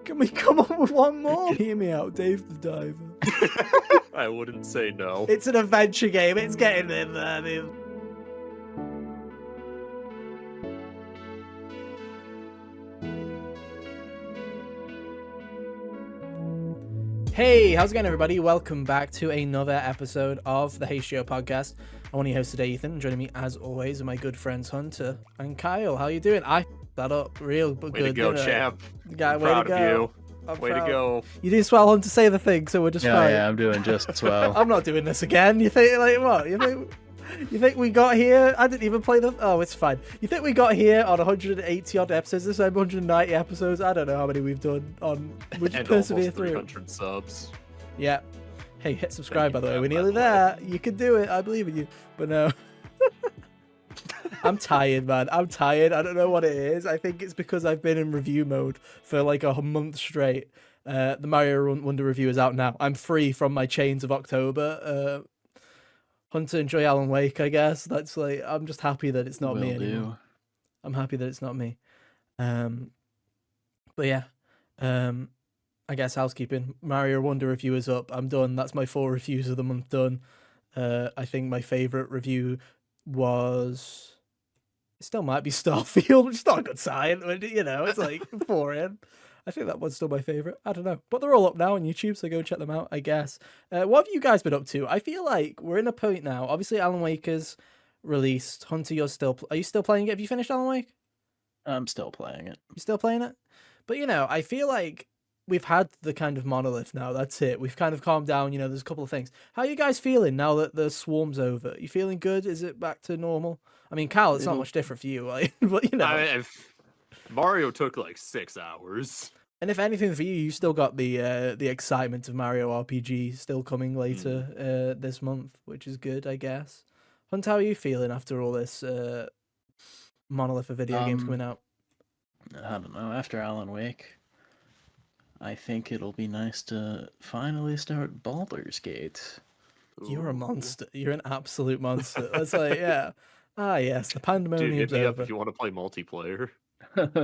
Can we come up with one more? Hear me out, Dave the Diver. I wouldn't say no. It's an adventure game. It's getting in there, dude. Hey, how's it going, everybody? Welcome back to another episode of the HGO podcast. I'm one of your hosts today, Ethan. Joining me, as always, are my good friends Hunter and Kyle. How you doing? I that up real but good. Way to go, champ. Yeah, I'm proud of you. I'm Way proud. to go. You doing swell, Hunter? Say the thing, so we're just fine. Yeah, I'm doing just swell. I'm not doing this again. You think like what? You think we got here? I didn't even play the. Oh, it's fine. You think we got here on 180 odd episodes? This time 190 episodes. I don't know how many we've done on. We just And persevere almost through. 300 subs. Yeah. Hey, hit subscribe, by the way. We're nearly there. You can do it. I believe in you. But no. I'm tired, man. I'm tired. I don't know what it is. I think it's because I've been in review mode for like a month straight. The Mario Wonder review is out now. I'm free from my chains of October. Hunter, enjoy Alan Wake, I guess. That's like, I'm just happy that it's not me anymore. I'm happy that it's not me. But yeah. I guess housekeeping. Mario Wonder review is up. I'm done. That's my 4 reviews of the month done. I think my favorite review was. It still might be Starfield, which is not a good sign. You know, it's like 4 in. I think that one's still my favorite. I don't know, but they're all up now on YouTube, so go check them out, I guess. What have you guys been up to? I feel like we're in a point now. Obviously, Alan Wake is released. Hunter, are you still playing it? Have you finished Alan Wake? I'm still playing it. You still playing it? But you know, I feel like we've had the kind of monolith now. That's it. We've kind of calmed down. You know, there's a couple of things. How are you guys feeling now that the swarm's over? You feeling good? Is it back to normal? I mean, Cal, it's not much different for you, like, but you know. Mario took like 6 hours. And if anything for you, you still got the excitement of Mario RPG still coming later this month, which is good, I guess. Hunt, how are you feeling after all this monolith of video games coming out? I don't know. After Alan Wake, I think it'll be nice to finally start Baldur's Gate. You're a monster. You're an absolute monster. That's like, yeah. Ah, yes, the pandemonium's Dude, hit me up over. if you want to play multiplayer.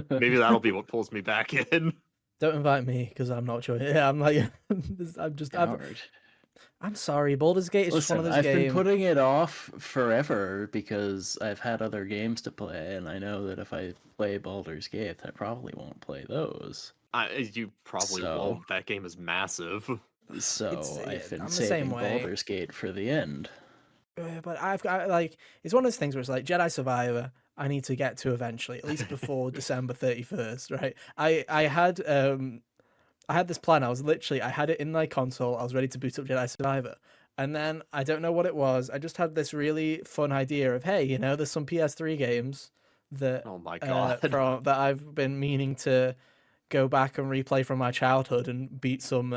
Maybe that'll be what pulls me back in. Don't invite me because I'm not sure. Yeah, I'm like, I'm sorry. Baldur's Gate is just one of those games. I've been putting it off forever because I've had other games to play, and I know that if I play Baldur's Gate, I probably won't play those. You probably won't. That game is massive. So I've been saving Baldur's Gate for the end. But I've got like, it's one of those things where it's like Jedi Survivor. I need to get to eventually, at least before December 31st, right? I had this plan. I had it in my console. I was ready to boot up Jedi Survivor. And then I don't know what it was. I just had this really fun idea of, hey, you know, there's some PS3 games that oh my God. that I've been meaning to go back and replay from my childhood and beat some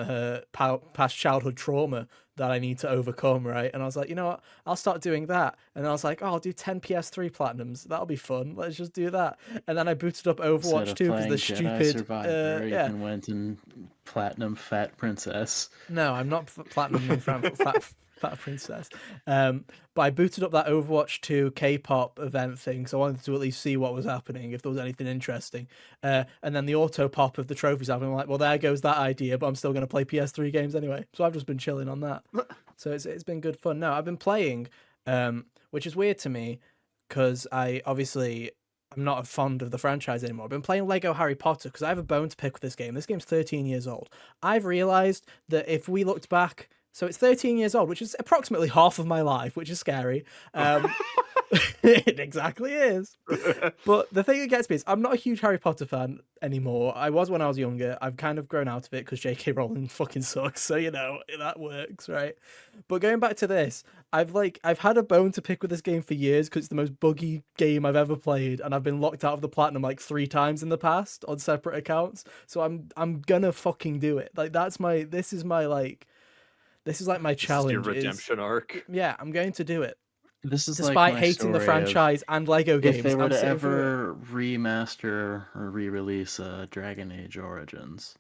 past childhood trauma that I need to overcome, right? And I was like, you know what? I'll start doing that. And I was like, oh, I'll do 10 PS3 platinums. That'll be fun. Let's just do that. And then I booted up Overwatch 2 because the stupid... Survivor, you can went and platinum Fat Princess. No, I'm not platinum Fat Princess. But I booted up that Overwatch 2 K-pop event thing, so I wanted to at least see what was happening, if there was anything interesting. And then the auto pop of the trophies happened. I'm like, well, there goes that idea, but I'm still going to play PS3 games anyway. So I've just been chilling on that. So it's been good fun. No, I've been playing, which is weird to me, because I'm not fond of the franchise anymore. I've been playing Lego Harry Potter because I have a bone to pick with this game. This game's 13 years old. I've realised that if we looked back... So it's 13 years old, which is approximately half of my life, which is scary. It exactly is. But the thing that gets me is I'm not a huge Harry Potter fan anymore. I was when I was younger. I've kind of grown out of it because J.K. Rowling fucking sucks. So, you know, that works, right? But going back to this, I've had a bone to pick with this game for years because it's the most buggy game I've ever played. And I've been locked out of the platinum like 3 times in the past on separate accounts. So I'm gonna fucking do it. Like, this is like my challenge. This is your redemption arc. Yeah, I'm going to do it. This is despite hating the franchise and Lego games. If they were to ever remaster or re-release Dragon Age Origins,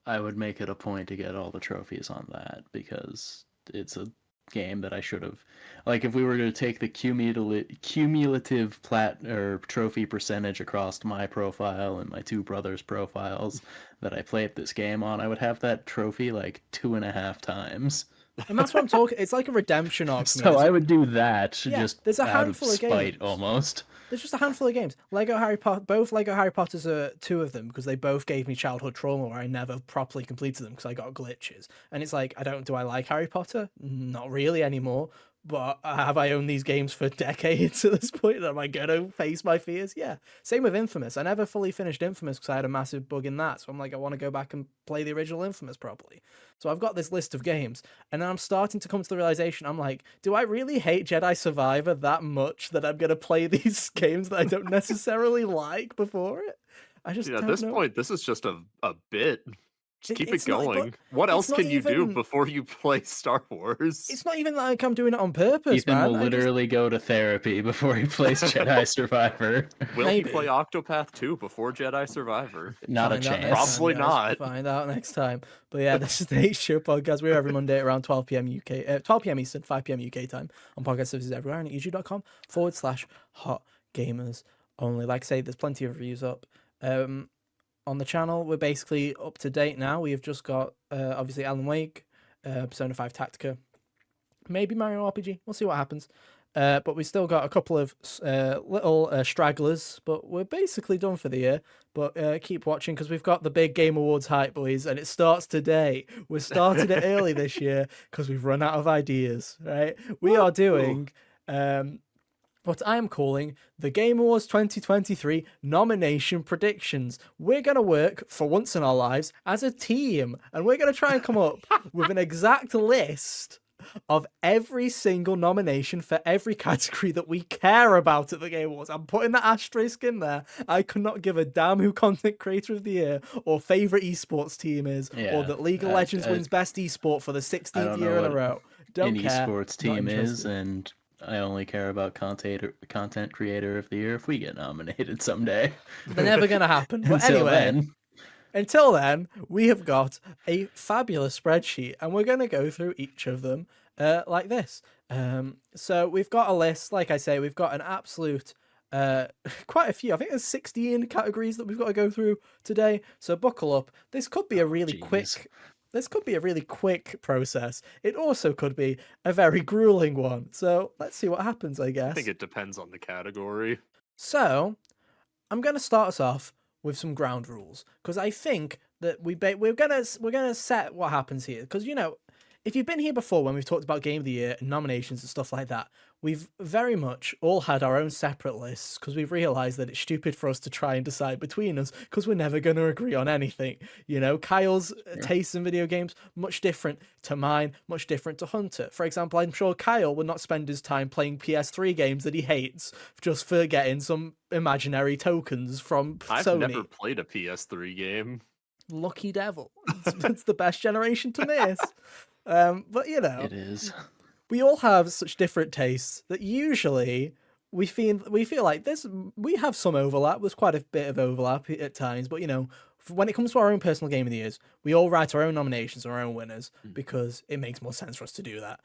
I would make it a point to get all the trophies on that because it's a game that I should have. Like if we were to take the cumulative plat or trophy percentage across my profile and my two brothers' profiles that I played this game on, I would have that trophy like 2.5 times. And that's what I'm talking. It's like a redemption arc for me. So I would do that Yeah, just there's a out of handful of spite, games. almost. There's just a handful of games. Lego Harry Potter, both Lego Harry Potters are two of them because they both gave me childhood trauma where I never properly completed them because I got glitches. And it's like, do I like Harry Potter? Not really anymore. But have I owned these games for decades at this point? Am I going to face my fears? Yeah. Same with Infamous. I never fully finished Infamous because I had a massive bug in that. So I'm like, I want to go back and play the original Infamous properly. So I've got this list of games, and then I'm starting to come to the realization, I'm like, do I really hate Jedi Survivor that much that I'm going to play these games that I don't necessarily like before it? I just At don't this know. point, this is just a bit. Just keep it It's not- but going. What it's else not can you do even- before you play Star Wars? It's not even like I'm doing it on purpose, Ethan man. will literally go to therapy before he plays Jedi Survivor. Will Maybe. he play Octopath 2 before Jedi Survivor? Not a Find out chance. next time, Probably guys. not. Find out next time. But yeah, this is the HGO podcast. We're every Monday around 12 p.m. UK, 12 p.m. Eastern, 5 p.m. UK time on podcast services everywhere and at youtube.com/hot gamers only. Like I say, there's plenty of reviews up. On the channel, we're basically up to date now. We have just got obviously Alan Wake, Persona 5 Tactica, maybe Mario RPG. We'll see what happens. But we still got a couple of little stragglers, but we're basically done for the year. But keep watching because we've got the big Game Awards hype, boys, and it starts today. We're starting it early this year because we've run out of ideas, right? We are doing what I am calling the Game Awards 2023 nomination predictions. We're going to work for once in our lives as a team, and we're going to try and come up with an exact list of every single nomination for every category that we care about at the Game Awards. I'm putting the asterisk in there. I could not give a damn who Content Creator of the Year or favorite esports team is, or that League of Legends wins best esport for the 16th year in a row. Don't An care. esports Not team is, interested. and I only care about content creator of the year if we get nominated someday. They're never going to happen. But Until anyway, then, until then, we have got a fabulous spreadsheet, and we're going to go through each of them like this. So we've got a list. Like I say, we've got an absolute quite a few. I think there's 16 categories that we've got to go through today. So buckle up. This could be a really quick. This could be a really quick process. It also could be a very grueling one. So let's see what happens, I guess. I think it depends on the category. So I'm going to start us off with some ground rules because I think that we're gonna set what happens here. Because if you've been here before when we've talked about Game of the Year and nominations and stuff like that, we've very much all had our own separate lists because we've realised that it's stupid for us to try and decide between us because we're never going to agree on anything. Kyle's tastes in video games, much different to mine, much different to Hunter. For example, I'm sure Kyle would not spend his time playing PS3 games that he hates just for getting some imaginary tokens from I've Sony. never played a PS3 game. Lucky devil. It's the best generation to miss. But it is. we all have such different tastes that usually we feel like we have some overlap. There's quite a bit of overlap at times, but when it comes to our own personal Game of the Years, we all write our own nominations, our own winners, because it makes more sense for us to do that.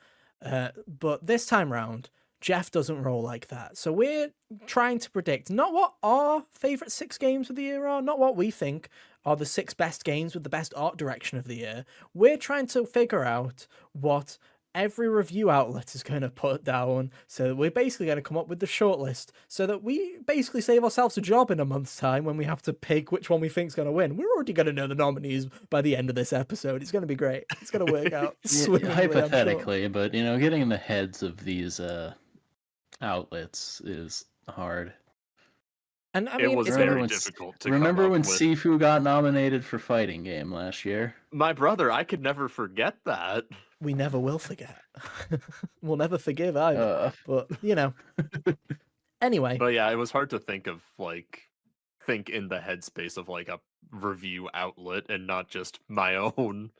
But this time round, Jeff doesn't roll like that. So we're trying to predict not what our favourite 6 games of the year are, not what we think are the 6 best games with the best art direction of the year. We're trying to figure out what every review outlet is going to put down. So we're basically going to come up with the shortlist so that we basically save ourselves a job in a month's time when we have to pick which one we think is going to win. We're already going to know the nominees by the end of this episode. It's going to be great. It's going to work out swimmingly, hypothetically, but getting in the heads of these outlets is hard. And I It mean, was it's very gonna... difficult to remember come when up with. Sifu got nominated for fighting game last year? My brother, I could never forget that. We never will forget. We'll never forgive either. But anyway. But yeah, it was hard to think in the headspace of like a review outlet and not just my own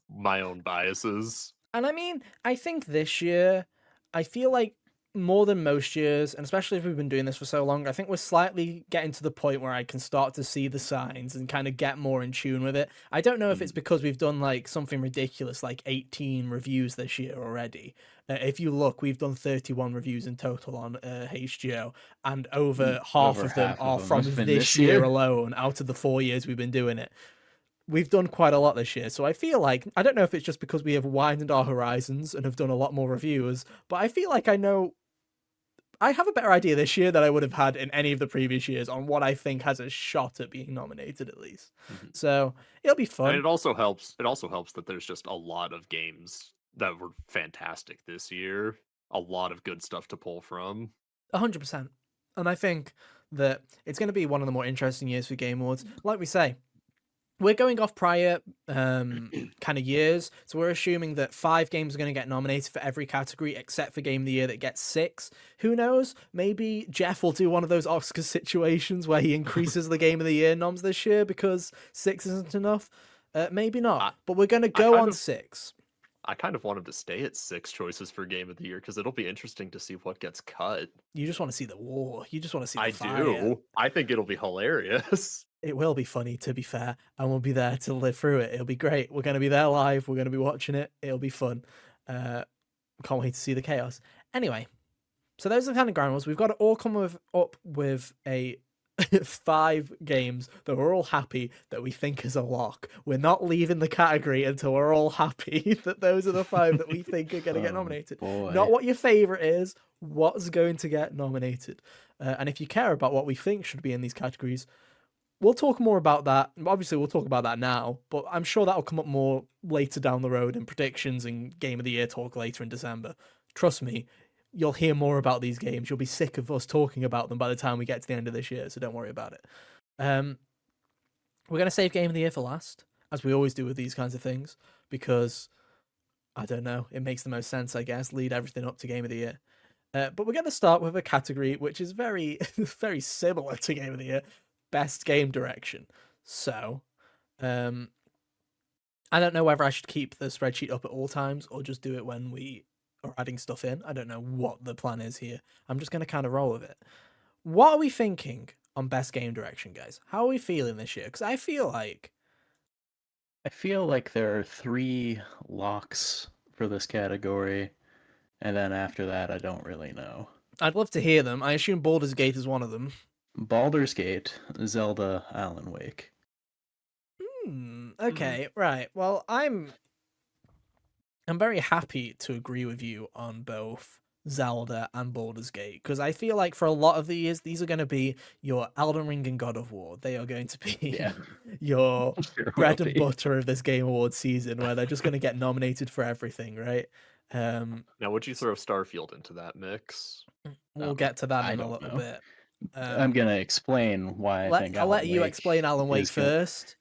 biases. And I mean, I think this year, I feel like more than most years, and especially if we've been doing this for so long, I think we're slightly getting to the point where I can start to see the signs and kind of get more in tune with it. I don't know if it's because we've done like something ridiculous, like 18 reviews this year already, If you look, we've done 31 reviews in total on HGO, and over half Over of them half of are them from have been this this year year. alone, out of the 4 years we've been doing it. We've done quite a lot this year, so I feel like, I don't know if it's just because we have widened our horizons and have done a lot more reviews, but I feel like I have a better idea this year than I would have had in any of the previous years on what I think has a shot at being nominated, at least. Mhm. So it'll be And fun. it also helps. It also helps that there's just a lot of games that were fantastic this year. A lot of good stuff to pull from. 100%. And I think that it's going to be one of the more interesting years for Game Awards. Like we say, we're going off prior kind of years, so we're assuming that 5 games are going to get nominated for every category except for Game of the Year that gets 6. Who knows? Maybe Jeff will do one of those Oscar situations where he increases the Game of the Year noms this year because 6 isn't enough. Maybe not, I, but we're going to I go kind on of 6. I kind of want him to stay at 6 choices for game of the year because it'll be interesting to see what gets cut. You just want to see the war. You just want to see the I fire. do. I think it'll be hilarious. It will be funny, to be fair, and we'll be there to live through it. It'll be great. We're going to be there live. We're going to be watching it. It'll be fun. Can't wait to see the chaos. Anyway, so those are the kind of ground rules. We've got to all come up with a 5 games that we're all happy that we think is a lock. We're not leaving the category until we're all happy that those are the 5 that we think are going to get nominated. Boy. Not what your favorite is, what's going to get nominated. And if you care about what we think should be in these categories, we'll talk more about that. Obviously, we'll talk about that now, but I'm sure that'll come up more later down the road in predictions and Game of the Year talk later in December. Trust me, you'll hear more about these games. You'll be sick of us talking about them by the time we get to the end of this year, so don't worry about it. We're going to save Game of the Year for last, as we always do with these kinds of things, because, I don't know, it makes the most sense, I guess, lead everything up to Game of the Year. But we're going to start with a category which is very, very similar to Game of the Year. Best game direction. So, I don't know whether I should keep the spreadsheet up at all times or just do it when we are adding stuff in. I don't know what the plan is here. I'm just going to kind of roll with it. What are we thinking on best game direction, guys? How are we feeling this year? Because I feel like there are 3 locks for this category, and then after that, I don't really know. I'd love to hear them. I assume Baldur's Gate is one of them. Baldur's Gate, Zelda, Alan Wake. Okay, right. Well, I'm very happy to agree with you on both Zelda and Baldur's Gate, because I feel like for a lot of the years, these are going to be your Elden Ring and God of War. They are going to be Yeah. your Sure bread will and be. butter of this Game Awards season, where they're just going to get nominated for everything, right? Now, would you throw Starfield into that mix? We'll get to that I in a don't little know. bit. I'm gonna explain why I think I'll Alan let you Wake explain Alan Wake is gonna... first.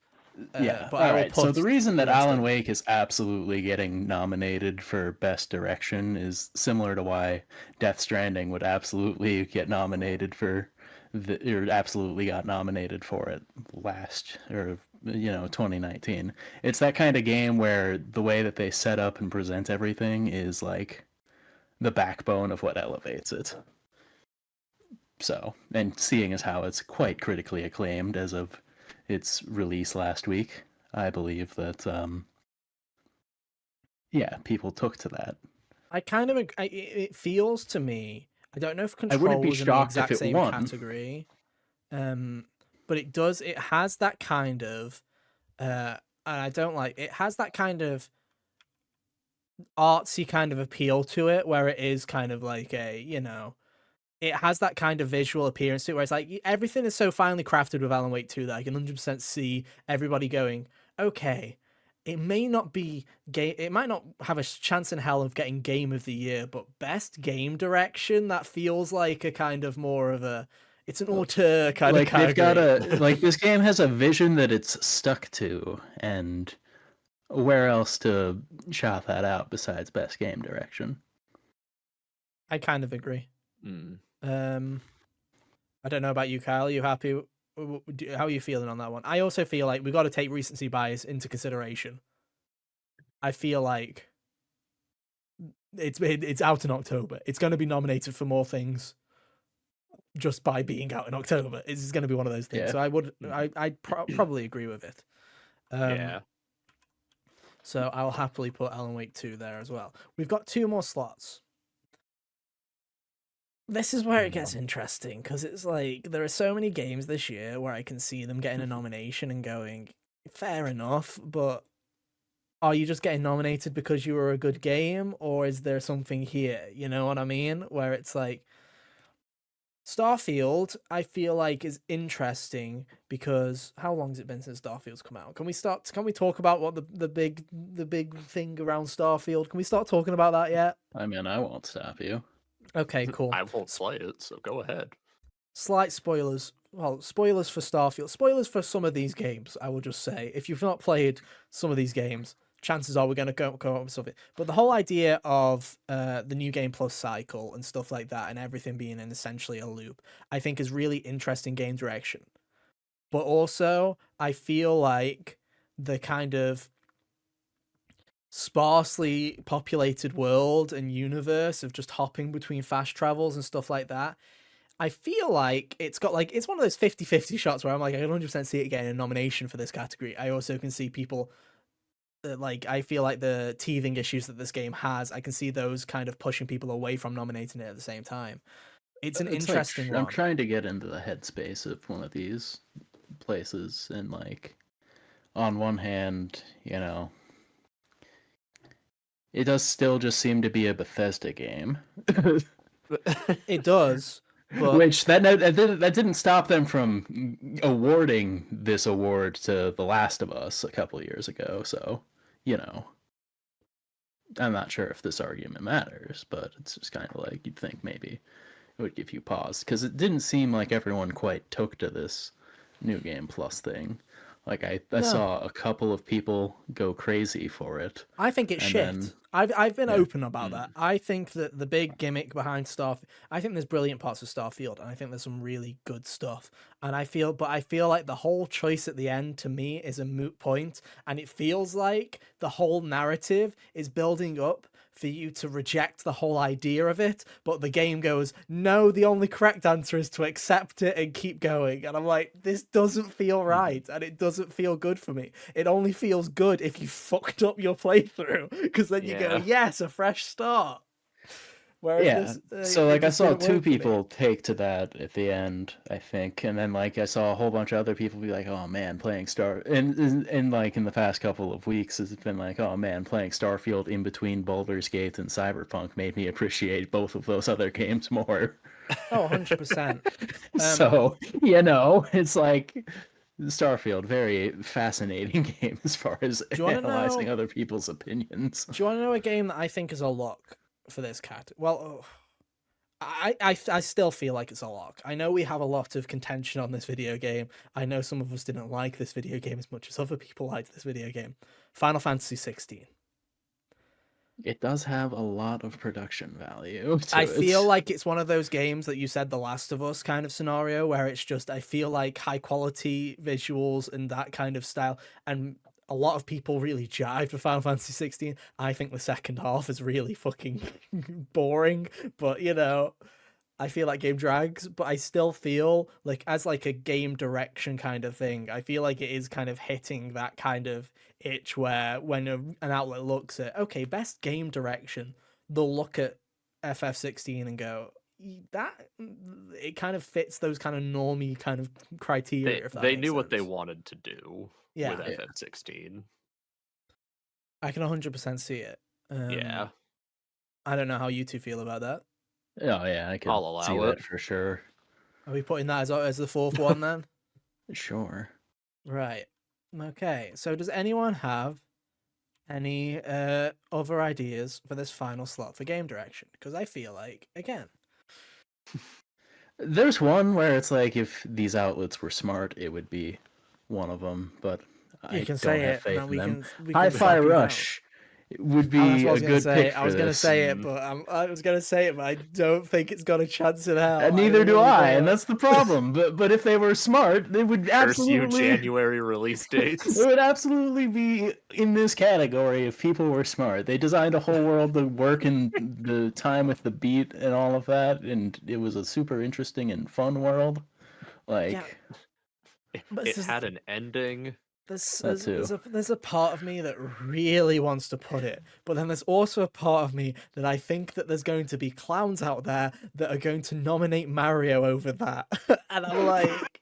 Yeah. But All I will right. So put the reason that the rest Alan in. Wake is absolutely getting nominated for Best Direction is similar to why Death Stranding would absolutely get nominated for or absolutely got nominated for it last, or 2019. It's that kind of game where the way that they set up and present everything is like the backbone of what elevates it. So, and seeing as how it's quite critically acclaimed as of its release last week, I believe that people took to that. I kind of it feels to me. I don't know if I wouldn't Control be was in the shocked if exact it same won. category, but it does. It has that kind of, and I don't like. It has that kind of artsy kind of appeal to it, where it is kind of like it has that kind of visual appearance to it, where it's like everything is so finely crafted with Alan Wake 2 that I can 100% see everybody going, okay, it may not be game, it might not have a chance in hell of getting Game of the Year, but best game direction, that feels like a kind of more of a, it's an auteur kind of category. They've got this game has a vision that it's stuck to, and where else to shout that out besides best game direction? I kind of agree. Mm. I don't know about you, Kyle. Are you happy? How are you feeling on that one? I also feel like we've got to take recency bias into consideration. I feel like it's out in October. It's going to be nominated for more things just by being out in October. It's going to be one of those things. Yeah. So I'd probably agree with it. Yeah. So I'll happily put Alan Wake 2 there as well. We've got 2 more slots. This is where it gets interesting, because it's like there are so many games this year where I can see them getting a nomination and going, fair enough, but are you just getting nominated because you were a good game, or is there something here? You know what I mean? Where it's like Starfield, I feel like is interesting because how long has it been since Starfield's come out? Can we talk about what the big thing around Starfield? Can we start talking about that yet? I mean, I won't stop you. Okay, cool. I won't play it, so go ahead. Slight spoilers. Well, spoilers for Starfield. Spoilers for some of these games, I will just say. If you've not played some of these games, chances are we're going to go up with something. But the whole idea of the New Game Plus cycle and stuff like that and everything being in essentially a loop, I think is really interesting game direction. But also, I feel like the kind of sparsely populated world and universe of just hopping between fast travels and stuff like that, I feel like it's got like, it's one of those 50-50 shots where I'm like, I can 100% see it getting a nomination for this category. I also can see people like, I feel like the teething issues that this game has, I can see those kind of pushing people away from nominating it at the same time. It's an interesting one. I'm trying to get into the headspace of one of these places, and like, on one hand, you know, it does still just seem to be a Bethesda game. It does, but which that didn't stop them from awarding this award to The Last of Us a couple of years ago. So, you know, I'm not sure if this argument matters, but it's just kind of like you'd think maybe it would give you pause, because it didn't seem like everyone quite took to this New Game Plus thing. Like I No. saw a couple of people go crazy for it. I think it's and shit. then- I've been Yeah. open about that. I think that the big gimmick behind I think there's brilliant parts of Starfield, and I think there's some really good stuff. And I feel like the whole choice at the end to me is a moot point, and it feels like the whole narrative is building up for you to reject the whole idea of it, but the game goes, no, the only correct answer is to accept it and keep going. And I'm like, this doesn't feel right, and it doesn't feel good for me. It only feels good if you fucked up your playthrough, because then you go, Yeah. yes, a fresh start. Whereas this, so it like I just saw didn't two work for me. people take to that at the end, I think, and then like I saw a whole bunch of other people be like, "Oh man, playing Star," and like in the past couple of weeks, it's been like, "Oh man, playing Starfield in between Baldur's Gate and Cyberpunk made me appreciate both of those other games more." Oh, 100%. So you know, it's like Starfield, very fascinating game as far as you wanna analyzing know- other people's opinions. Do you want to know a game that I think is a lock for this cat? Well, I still feel like it's a lock. I know we have a lot of contention on this video game. I know some of us didn't like this video game as much as other people liked this video game. Final Fantasy 16. It does have a lot of production value to I it. feel like it's one of those games that you said The Last of Us kind of scenario, where it's just, I feel like high quality visuals and that kind of style, and a lot of people really jive with Final Fantasy 16. I think the second half is really fucking boring, but you know, I feel like game drags, but I still feel like as like a game direction kind of thing, I feel like it is kind of hitting that kind of itch where when an outlet looks at, okay, best game direction, they'll look at FF16 and go, that it kind of fits those kind of normie kind of criteria. If that They makes knew what they sense. wanted to do Yeah. with Yeah. FF16. I can 100% see it. Yeah, I don't know how you two feel about that. Oh yeah, I can I'll allow see it. that for sure. Are we putting that as the fourth one then? Sure. Right. Okay. So does anyone have any other ideas for this final slot for game direction? Because I feel like, again, There's one where it's like if these outlets were smart, it would be one of them, but you I can don't say have it, faith and in then them. we can Hi-Fi swap you out. Rush would be That's what I a was gonna good say. pick for I was gonna this. say it, but I was gonna say it, but I don't think it's got a chance in hell. Neither do really I, don't. and that's the problem. But if they were smart, they would Curse you, absolutely January release dates. It would absolutely be in this category if people were smart. They designed a whole world to work in the time with the beat and all of that, and it was a super interesting and fun world. Like, But It this is- had an ending. That too. There's a part of me that really wants to put it, but then there's also a part of me that I think that there's going to be clowns out there that are going to nominate Mario over that, and I'm like,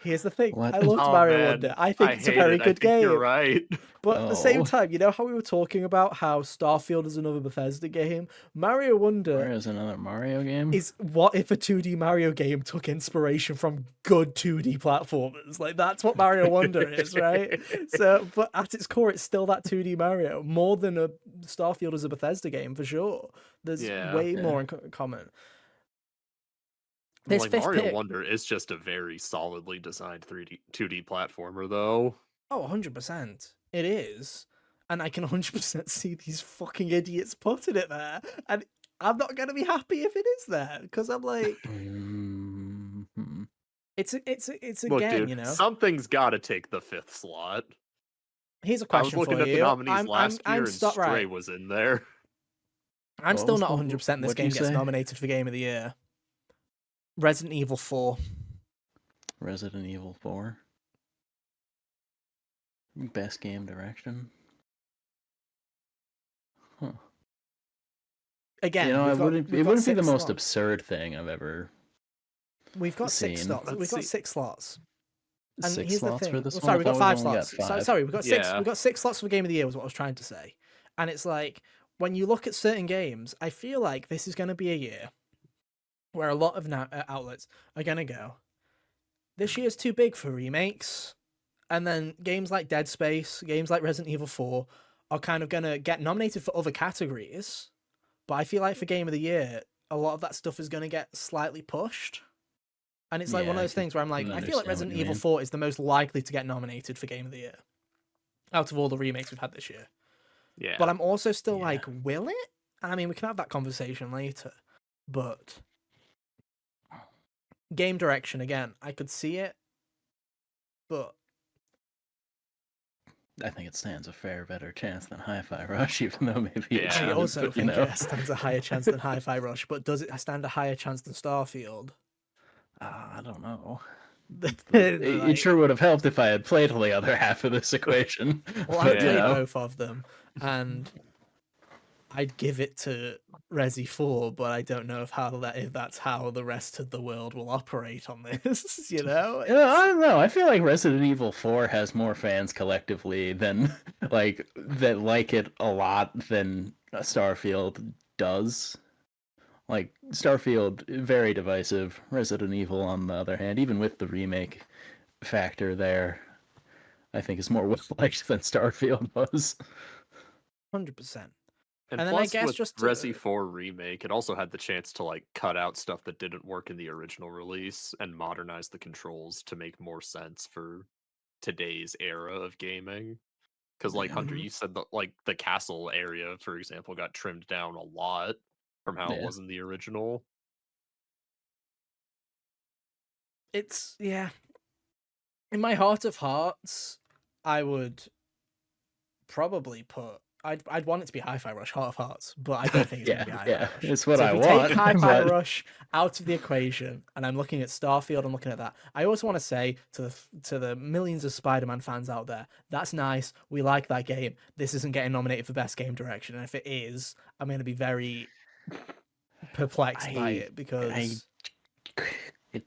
here's the thing: What? I loved Oh Mario man, Wonder. I think I it's a hate very it. I good think you're game. right. But at the same Oh. time, you know how we were talking about how Starfield is another Bethesda game? Mario Wonder Where's another Mario game? is what if a 2D Mario game took inspiration from good 2D platformers? Like, that's what Mario Wonder is, right? So, but at its core, it's still that 2D Mario. More than a Starfield is a Bethesda game, for sure. There's Yeah. way Yeah. more in common. Well, This like fifth Mario pick. Wonder is just a very solidly designed 2D platformer, though. Oh, 100%. It is. And I can 100% see these fucking idiots putting it there. And I'm not going to be happy if it is there. Because I'm like, Mhm. it's Look, again, dude, you know. something's got to take the 5th slot. Here's a I was question looking for at the you. nominees last year, and Stop Stray right. was in there. I'm What still was not the- 100% this what'd game you gets say? nominated for Game of the Year. Resident Evil 4. Resident Evil 4. Best game direction. Huh. Again, You know, we've it got, wouldn't. we've It got wouldn't be the six most slots. absurd thing I've ever We've got six seen. slots. Let's We've got see. 6 slots. And 6 here's the slots for thing. this Well, one. sorry, I we got thought 5 only got slots. 5. Sorry, we got 6. Yeah. We got 6 slots for Game of the Year was what I was trying to say. And it's like, when you look at certain games, I feel like this is going to be a year where a lot of outlets are going to go, this year's too big for remakes. And then games like Dead Space, games like Resident Evil 4 are kind of going to get nominated for other categories. But I feel like for Game of the Year, a lot of that stuff is going to get slightly pushed. And it's like one Yeah, of I those things where I'm like, can I feel like understand what Resident you Evil mean. 4 is the most likely to get nominated for Game of the Year out of all the remakes we've had this year. Yeah. But I'm also still Yeah. like, will it? I mean, we can have that conversation later. But game direction, again, I could see it. But I think it stands a fair better chance than Hi-Fi Rush, even though maybe it Yeah. I shouldn't, also but, you think know. it stands a higher chance than Hi-Fi Rush. But does it stand a higher chance than Starfield? I don't know. Like- It sure would have helped if I had played the other half of this equation. Well, but, I've you played know. both of them, and I'd give it to Resi 4, but I don't know if that's how the rest of the world will operate on this, you know? Yeah, I don't know. I feel like Resident Evil 4 has more fans collectively than that like it a lot than Starfield does. Like Starfield, very divisive. Resident Evil, on the other hand, even with the remake factor there, I think is more well liked than Starfield was. 100%. And And then I plus, guess with just to- Resi 4 remake, it also had the chance to like cut out stuff that didn't work in the original release and modernize the controls to make more sense for today's era of gaming. Because, like Hunter, Mhm. you said that like the castle area, for example, got trimmed down a lot from how it Yeah. was in the original. It's, yeah. In my heart of hearts, I would probably put... I'd want it to be Hi-Fi Rush, Heart of Hearts, but I don't think it's going to be Hi-Fi Yeah, Rush. it's what So I if we want. take Hi-Fi but- Rush out of the equation, and I'm looking at Starfield, I'm looking at that. I also want to say to the millions of Spider-Man fans out there, that's nice. We like that game. This isn't getting nominated for Best Game Direction, and if it is, I'm going to be very perplexed by it because It,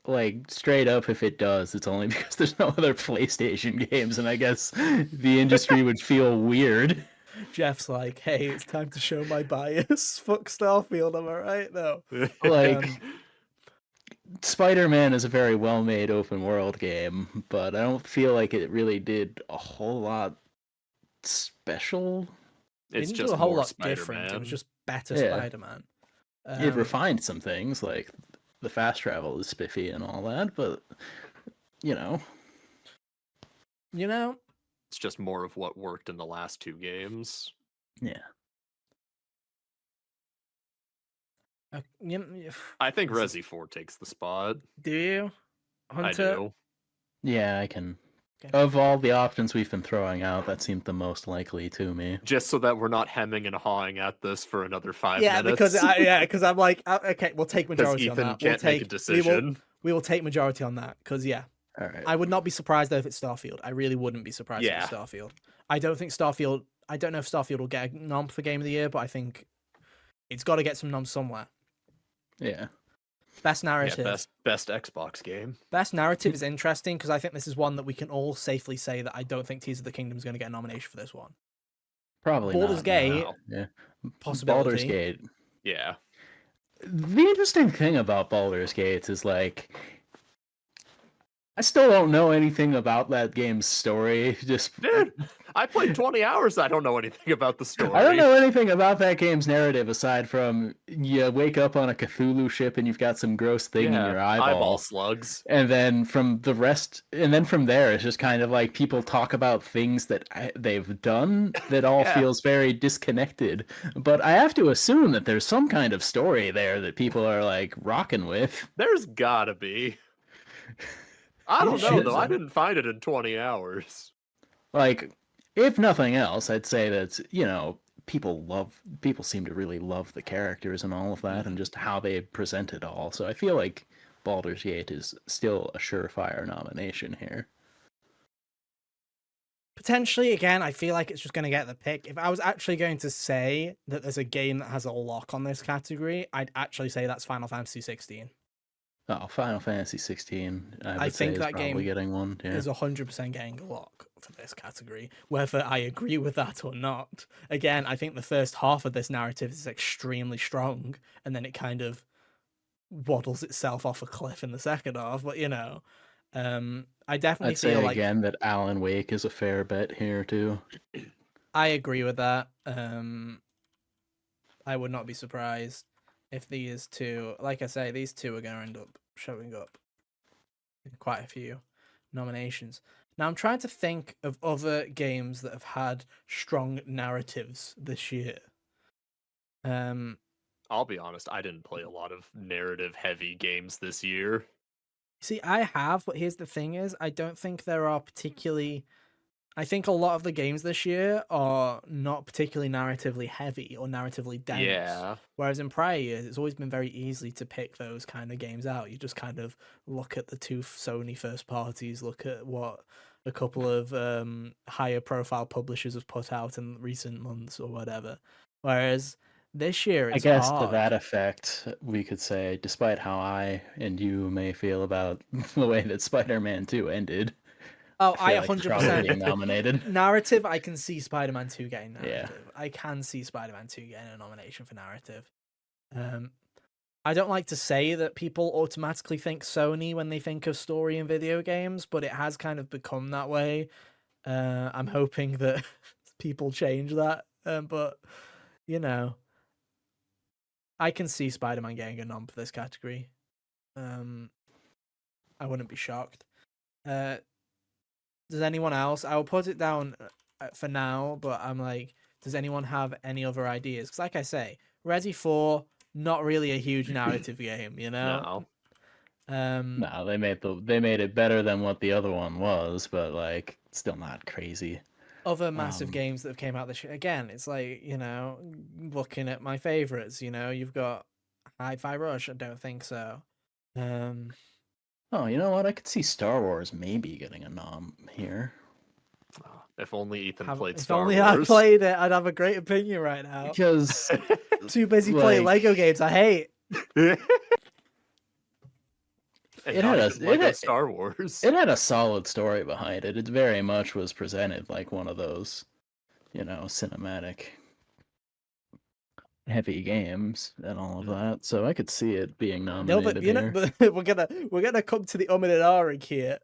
like straight up, if it does, it's only because there's no other PlayStation games, and I guess the industry would feel weird. Jeff's like, "Hey, it's time to show my bias. Fuck Starfield, am I right? No, Like, Um, Spider-Man is a very well-made open world game, but I don't feel like it really did a whole lot special. they It's didn't do just a whole more lot different. It Spider-Man. was just better Yeah. Spider-Man. It refined some things, like the fast travel is spiffy and all that, but you know, You know, It's just more of what worked in the last two games. yeah. you know, I think This Resi 4 takes the spot. do you, Hunter? I do. Yeah, I can. Okay. Of all the options we've been throwing out, that seemed the most likely to me. Just so that we're not hemming and hawing at this for another 5 Yeah, minutes. because I'm like, okay, we'll take Because majority on Ethan that. can't make a decision. We will take majority on that because yeah, All right. I would not be surprised though if it's Starfield. I really wouldn't be surprised if it's Yeah. Starfield. I don't think Starfield. I don't know if Starfield will get a nom for Game of the Year, but I think it's got to get some noms somewhere. Yeah. Best Yeah, narrative. best Xbox game. Best narrative is interesting because I think this is one that we can all safely say that I don't think Tears of the Kingdom is going to get a nomination for this one. Probably Baldur's not. Gate, No. Yeah. Baldur's possibility. Gate. Yeah. The interesting thing about Baldur's Gate is like I still don't know anything about that game's story. Just Dude, I played 20 hours. I don't know anything about the story. I don't know anything about that game's narrative aside from you wake up on a Cthulhu ship and you've got some gross thing in your eyeball. Slugs. And then from the rest, and then from there, it's just kind of like people talk about things that they've done that all Yeah. feels very disconnected. But I have to assume that there's some kind of story there that people are like rocking with. There's gotta be. I don't know should, though. I though. didn't find it in 20 hours. Like, if nothing else, I'd say that, you know, people seem to really love the characters and all of that and just how they present it all. So I feel like Baldur's Gate is still a surefire nomination here. Potentially, again, I feel like it's just going to get the pick. If I was actually going to say that there's a game that has a lock on this category, I'd actually say that's Final Fantasy 16. Oh, Final Fantasy 16, I I would say think is that probably game getting one. Yeah. is 100% getting a lock for this category. Whether I agree with that or not, again, I think the first half of this narrative is extremely strong, and then it kind of waddles itself off a cliff in the second half. But you know, I definitely I'd say feel like again that Alan Wake is a fair bet here too. I agree with that. I would not be surprised if these two, like I say, these two are going to end up showing up in quite a few nominations. Now I'm trying to think of other games that have had strong narratives this year. I'll be honest, I didn't play a lot of narrative heavy games this year. See, I have, but here's the thing: is I don't think there are particularly. I think a lot of the games this year are not particularly narratively heavy or narratively dense. Yeah. Whereas in prior years, it's always been very easy to pick those kind of games out. You just kind of look at the two Sony first parties, look at what a couple of higher profile publishers have put out in recent months or whatever. Whereas this year, I it's guess to hard. that effect, we could say, despite how I and you may feel about the way that Spider-Man 2 ended, Oh, I I feel like it's probably 100% being nominated. narrative. I can see Spider-Man 2 getting Yeah. narrative. I can see Spider-Man 2 getting a nomination for narrative. I don't like to say that people automatically think Sony when they think of story in video games, but it has kind of become that way. I'm hoping that people change that. But you know, I can see Spider-Man getting a nom for this category. I wouldn't be shocked. Does anyone else? I will put it down for now, but I'm like, does anyone have any other ideas? Because, like I say, Resi 4, not really a huge narrative game, you know. No, they made it better than what the other one was, but like still not crazy. Other massive games that have came out this year. Again, it's like, you know, looking at my favorites. You know, you've got Hi-Fi Rush. I don't think so. Oh, you know what? I could see Star Wars maybe getting a nom here. If only Ethan played If Star only Wars. I played it, I'd have a great opinion right now. Because Too busy playing Lego games. I hate. It had Star Wars. It had a solid story behind it. It very much was presented like one of those, you know, cinematic heavy games and all of that. So I could see it being nominated. No, but you know, but we're gonna come to the and ahhing here.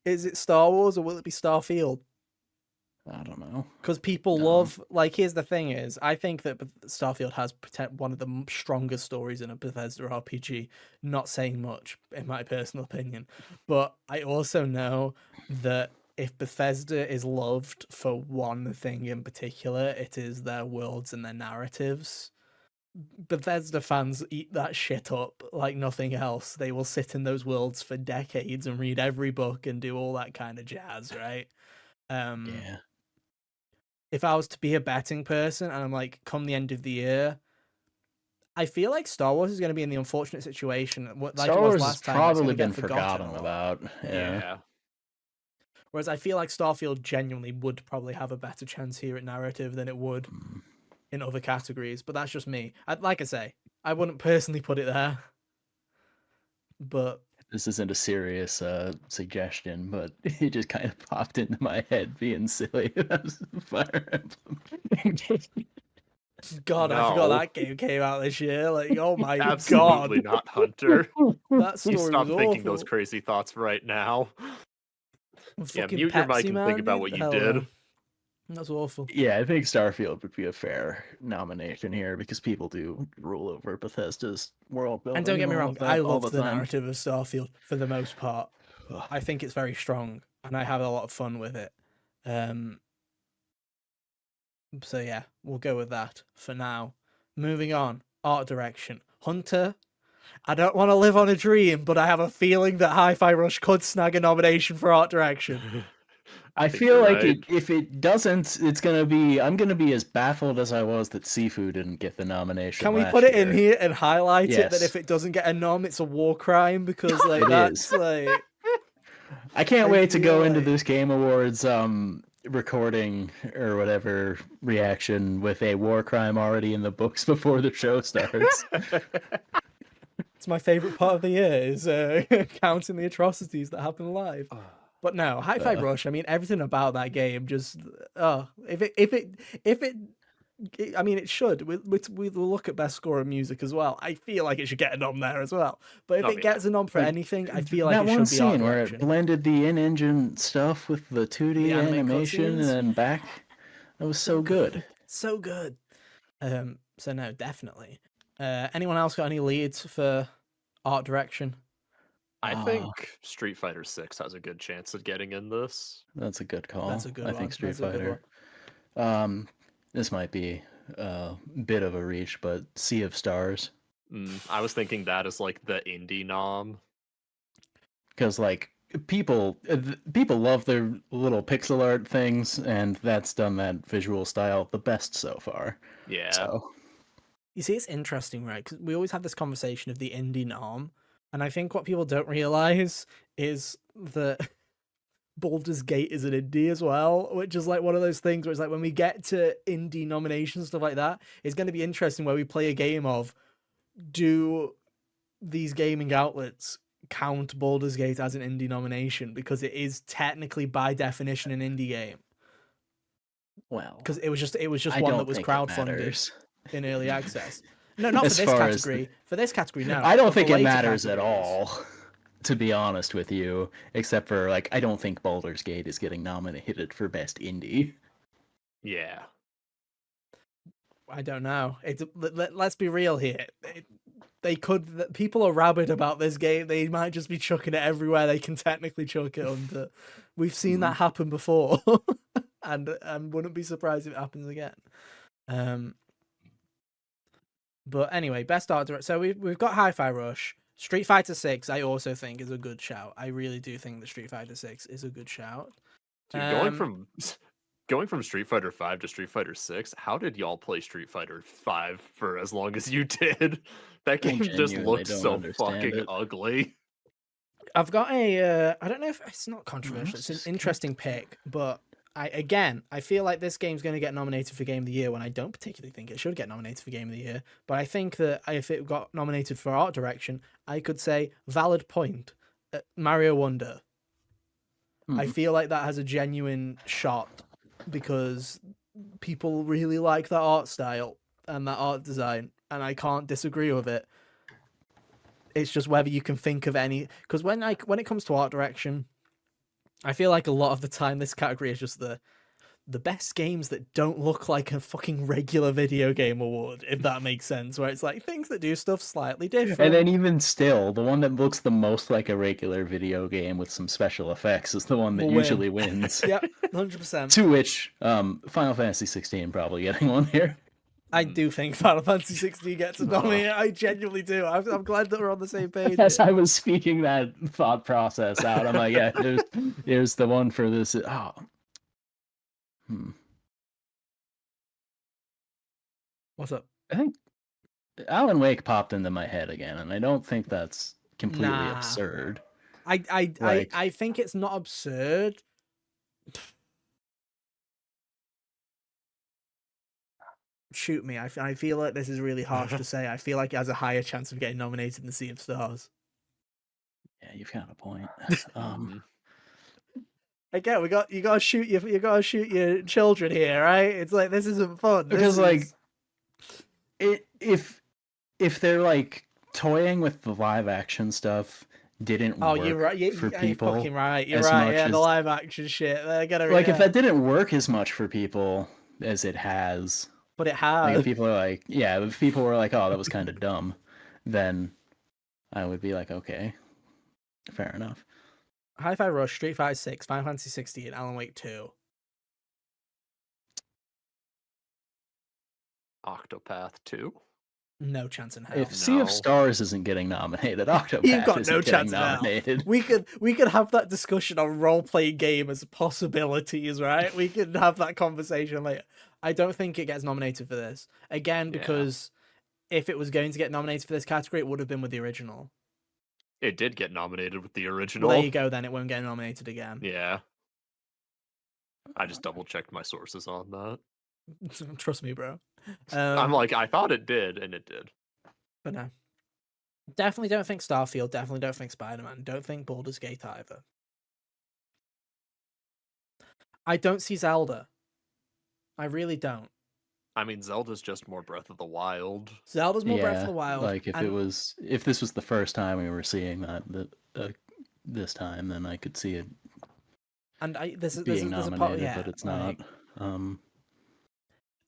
Is it Star Wars or will it be Starfield? I don't know. Because people love, like, here's the thing is, I think that Starfield has one of the strongest stories in a Bethesda RPG. Not saying much, in my personal opinion. But I also know that if Bethesda is loved for one thing in particular, it is their worlds and their narratives. Bethesda fans eat that shit up like nothing else. They will sit in those worlds for decades and read every book and do all that kind of jazz, right? Yeah. If I was to be a betting person and I'm like, come the end of the year, I feel like Star Wars is going to be in the unfortunate situation, like Star it was Wars has last time. It's going probably to get been forgotten forgotten a lot. about. Yeah. Yeah. Whereas I feel like Starfield genuinely would probably have a better chance here at narrative than it would in other categories. But that's just me. Like I say, I wouldn't personally put it there. But This isn't a serious suggestion, but it just kind of popped into my head being silly. That's Fire Emblem. God, I forgot No. that game came out this year. Like, oh my Absolutely God. not, Hunter. That You story stop was thinking awful. those crazy thoughts right now. Yeah, Fucking mute your mic Pepsi and Man, think about dude? what you Hell did. no. That's awful. Yeah, I think Starfield would be a fair nomination here because people do rule over Bethesda's world building. And don't get me all wrong, of that I all loved the time. narrative of Starfield for the most part. Ugh. I think it's very strong, and I have a lot of fun with it. So yeah, we'll go with that for now. Moving on, art direction. Hunter, I don't want to live on a dream, but I have a feeling that Hi-Fi Rush could snag a nomination for art direction. I think feel you're like right. if it doesn't, I'm gonna be as baffled as I was that Sifu didn't get the nomination. Can we last put it in year. here and highlight it that Yes. if it doesn't get a nom, it's a war crime? Because like It that's is. like I can't I wait to go feel into like- this Game Awards recording or whatever reaction with a war crime already in the books before the show starts. it's my favorite part of the year is counting the atrocities that happen live. But no, Hi-Fi Rush. I mean, everything about that game just if it. I mean, it should. We'll look at best score of music as well. I feel like it should get a nom there as well. But if Oh, it yeah. gets a nom for Like, anything, I feel like that it one should be art scene where direction. it blended the in-engine stuff with the 2D The anime animation and cutscenes? then back. That was so good. So good. So no, definitely. Anyone else got any leads for art direction? I think Street Fighter 6 has a good chance of getting in this. That's a good call. That's a good I one. think Street That's a good Fighter. This might be a bit of a reach, but Sea of Stars. I was thinking that as like the indie nom. Because like people love their little pixel art things, and that's done that visual style the best so far. Yeah. So You see, it's interesting, right? Because we always have this conversation of the indie norm, and I think what people don't realize is that Baldur's Gate is an indie as well, which is like one of those things where it's like when we get to indie nominations, stuff like that, it's going to be interesting where we play a game of do these gaming outlets count Baldur's Gate as an indie nomination because it is technically by definition an indie game. well, Because it was just I one don't that was think it crowdfunded matters. in early access. No, not for As this far as category. For this category, no. I don't But for think it later matters at categories- all, to be honest with you. Except for like, I don't think Baldur's Gate is getting nominated for best indie. Yeah. I don't know. Let's be real here. They could. People are rabid about this game. They might just be chucking it everywhere they can technically chuck it under. We've seen that happen before, and wouldn't be surprised if it happens again. But anyway, best art director. So we've got Hi-Fi Rush, Street Fighter 6. I also think is a good shout. I really do think that Street Fighter 6 is a good shout. Dude, going from Street Fighter 5 to Street Fighter 6, how did y'all play Street Fighter 5 for as long as you did? That game just genuinely looked don't so understand fucking it. ugly. I've got a. I don't know if it's not controversial. Let's It's an just interesting pick, but I feel like this game's going to get nominated for Game of the Year when I don't particularly think it should get nominated for Game of the Year. But I think that if it got nominated for art direction, I could say valid point. Mario Wonder. I feel like that has a genuine shot because people really like that art style and that art design, and I can't disagree with it. It's just whether you can think of any, because when it comes to art direction, I feel like a lot of the time this category is just the best games that don't look like a fucking regular video game award, if that makes sense, where it's like things that do stuff slightly different. And then even still, the one that looks the most like a regular video game with some special effects is the one that Will win. usually wins. Yep, 100%. To which Final Fantasy 16 probably getting one here. I do think Final Fantasy 16 gets a nominee. I genuinely do. I'm glad that we're on the same page. As here. I was speaking that thought process out, I'm like, yeah, there's the one for this. Oh. What's up? I think Alan Wake popped into my head again, and I don't think that's completely Nah. absurd. I think it's not absurd. Shoot me. I feel like this is really harsh to say. I feel like it has a higher chance of getting nominated than Sea of Stars. Yeah, you've got a point. Again, you gotta shoot your children here, right? It's like this isn't fun. Because if they're like toying with the live action stuff didn't work you're right. for You're people. fucking right. You're as right. much Yeah, the as- live action shit. They're gonna Like if that didn't work as much for people as it has, but it like has. if people are like, yeah, if people were like, oh, that was kind of dumb, then I would be like, okay, fair enough. Hi-Fi Rush, Street Fighter 6, Final Fantasy 16, Alan Wake 2. Octopath 2? No chance in hell. If Sea of No. Stars isn't getting nominated, Octopath You've got isn't no getting chance in hell. nominated. We could have that discussion on role-playing game as possibilities, right? We could have that conversation later. I don't think it gets nominated for this. Again, because if it was going to get nominated for this category, it would have been with the original. It did get nominated with the original. Well, there you go, then. It won't get nominated again. Yeah. I just double-checked my sources on that. Trust me, bro. I'm like, I thought it did, and it did. But no. Definitely don't think Starfield. Definitely don't think Spider-Man. Don't think Baldur's Gate either. I don't see Zelda. I really don't. I mean, Zelda's just more Breath of the Wild. Zelda's more Breath of the Wild. Like if this was the first time we were seeing that this time, then I could see it and being nominated, a part, but it's not.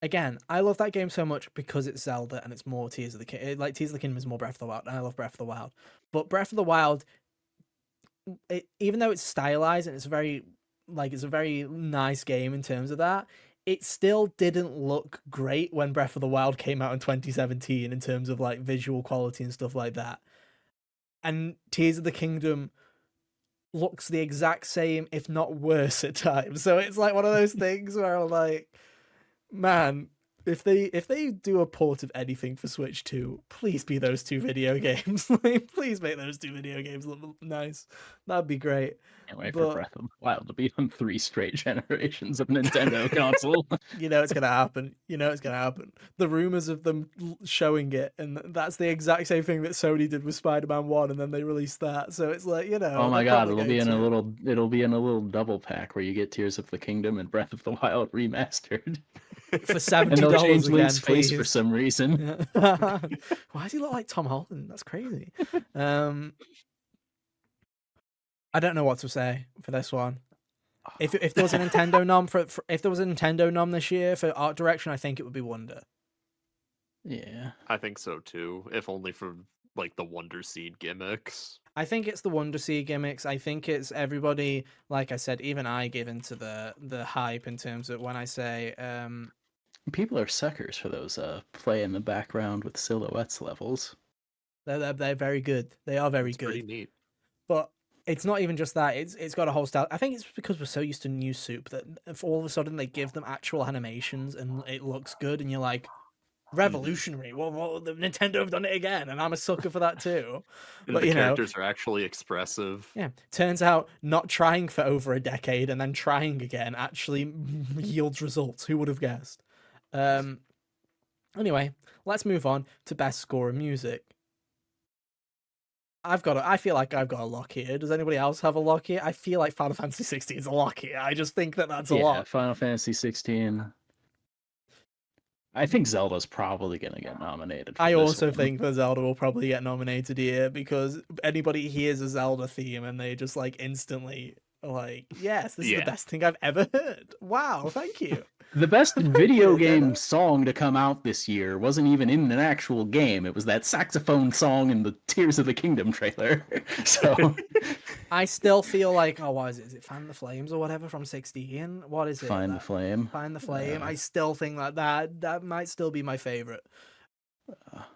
Again, I love that game so much because it's Zelda and it's more Tears of the Kingdom. Like Tears of the Kingdom is more Breath of the Wild, and I love Breath of the Wild. But Breath of the Wild, even though it's stylized and it's a very nice game in terms of that, it still didn't look great when Breath of the Wild came out in 2017 in terms of like visual quality and stuff like that. And Tears of the Kingdom looks the exact same, if not worse at times. So it's like one of those things where I'm like, man, if they do a port of anything for Switch 2, please be those two video games. Like, please make those two video games look nice. That'd be great. Can't wait for Breath of the Wild to be on 3 straight generations of Nintendo console. You know it's gonna happen. The rumors of them showing it, and that's the exact same thing that Sony did with Spider-Man 1, and then they released that. So it's like, Oh my god, it'll be in a little double pack where you get Tears of the Kingdom and Breath of the Wild remastered. For $70 and they'll change again, Link's face please. for some reason. Why does he look like Tom Holland? That's crazy. I don't know what to say for this one. If there was a Nintendo nom if there was a Nintendo nom this year for art direction, I think it would be Wonder. Yeah, I think so too. If only for like the Wonder Seed gimmicks. I think it's the Wonder Seed gimmicks. I think it's everybody. Like I said, even I give into the hype in terms of when I say. People are suckers for those play in the background with silhouettes levels. They're very good. They are very good. Pretty neat. But it's not even just that. It's got a whole style. I think it's because we're so used to New Soup that if all of a sudden they give them actual animations and it looks good, and you're like, revolutionary. Well, the Nintendo have done it again, and I'm a sucker for that too. And But the characters are actually expressive. Yeah, turns out not trying for over a decade and then trying again actually yields results. Who would have guessed? Anyway, let's move on to best score of music. I feel like I've got a lock here. Does anybody else have a lock here? I feel like Final Fantasy 16 is a lock here. I just think that's a lock. Final Fantasy 16. I think Zelda's probably going to get nominated. I also think that Zelda will probably get nominated here because anybody hears a Zelda theme and they just like instantly are like, yes, this is the best thing I've ever heard. Wow, thank you. The best video game song to come out this year wasn't even in an actual game. It was that saxophone song in the Tears of the Kingdom trailer. So I still feel like, what is it? Is it Fan the Flames or whatever from 16? What is it? Find the Flame. Find the Flame. I still think that might still be my favorite.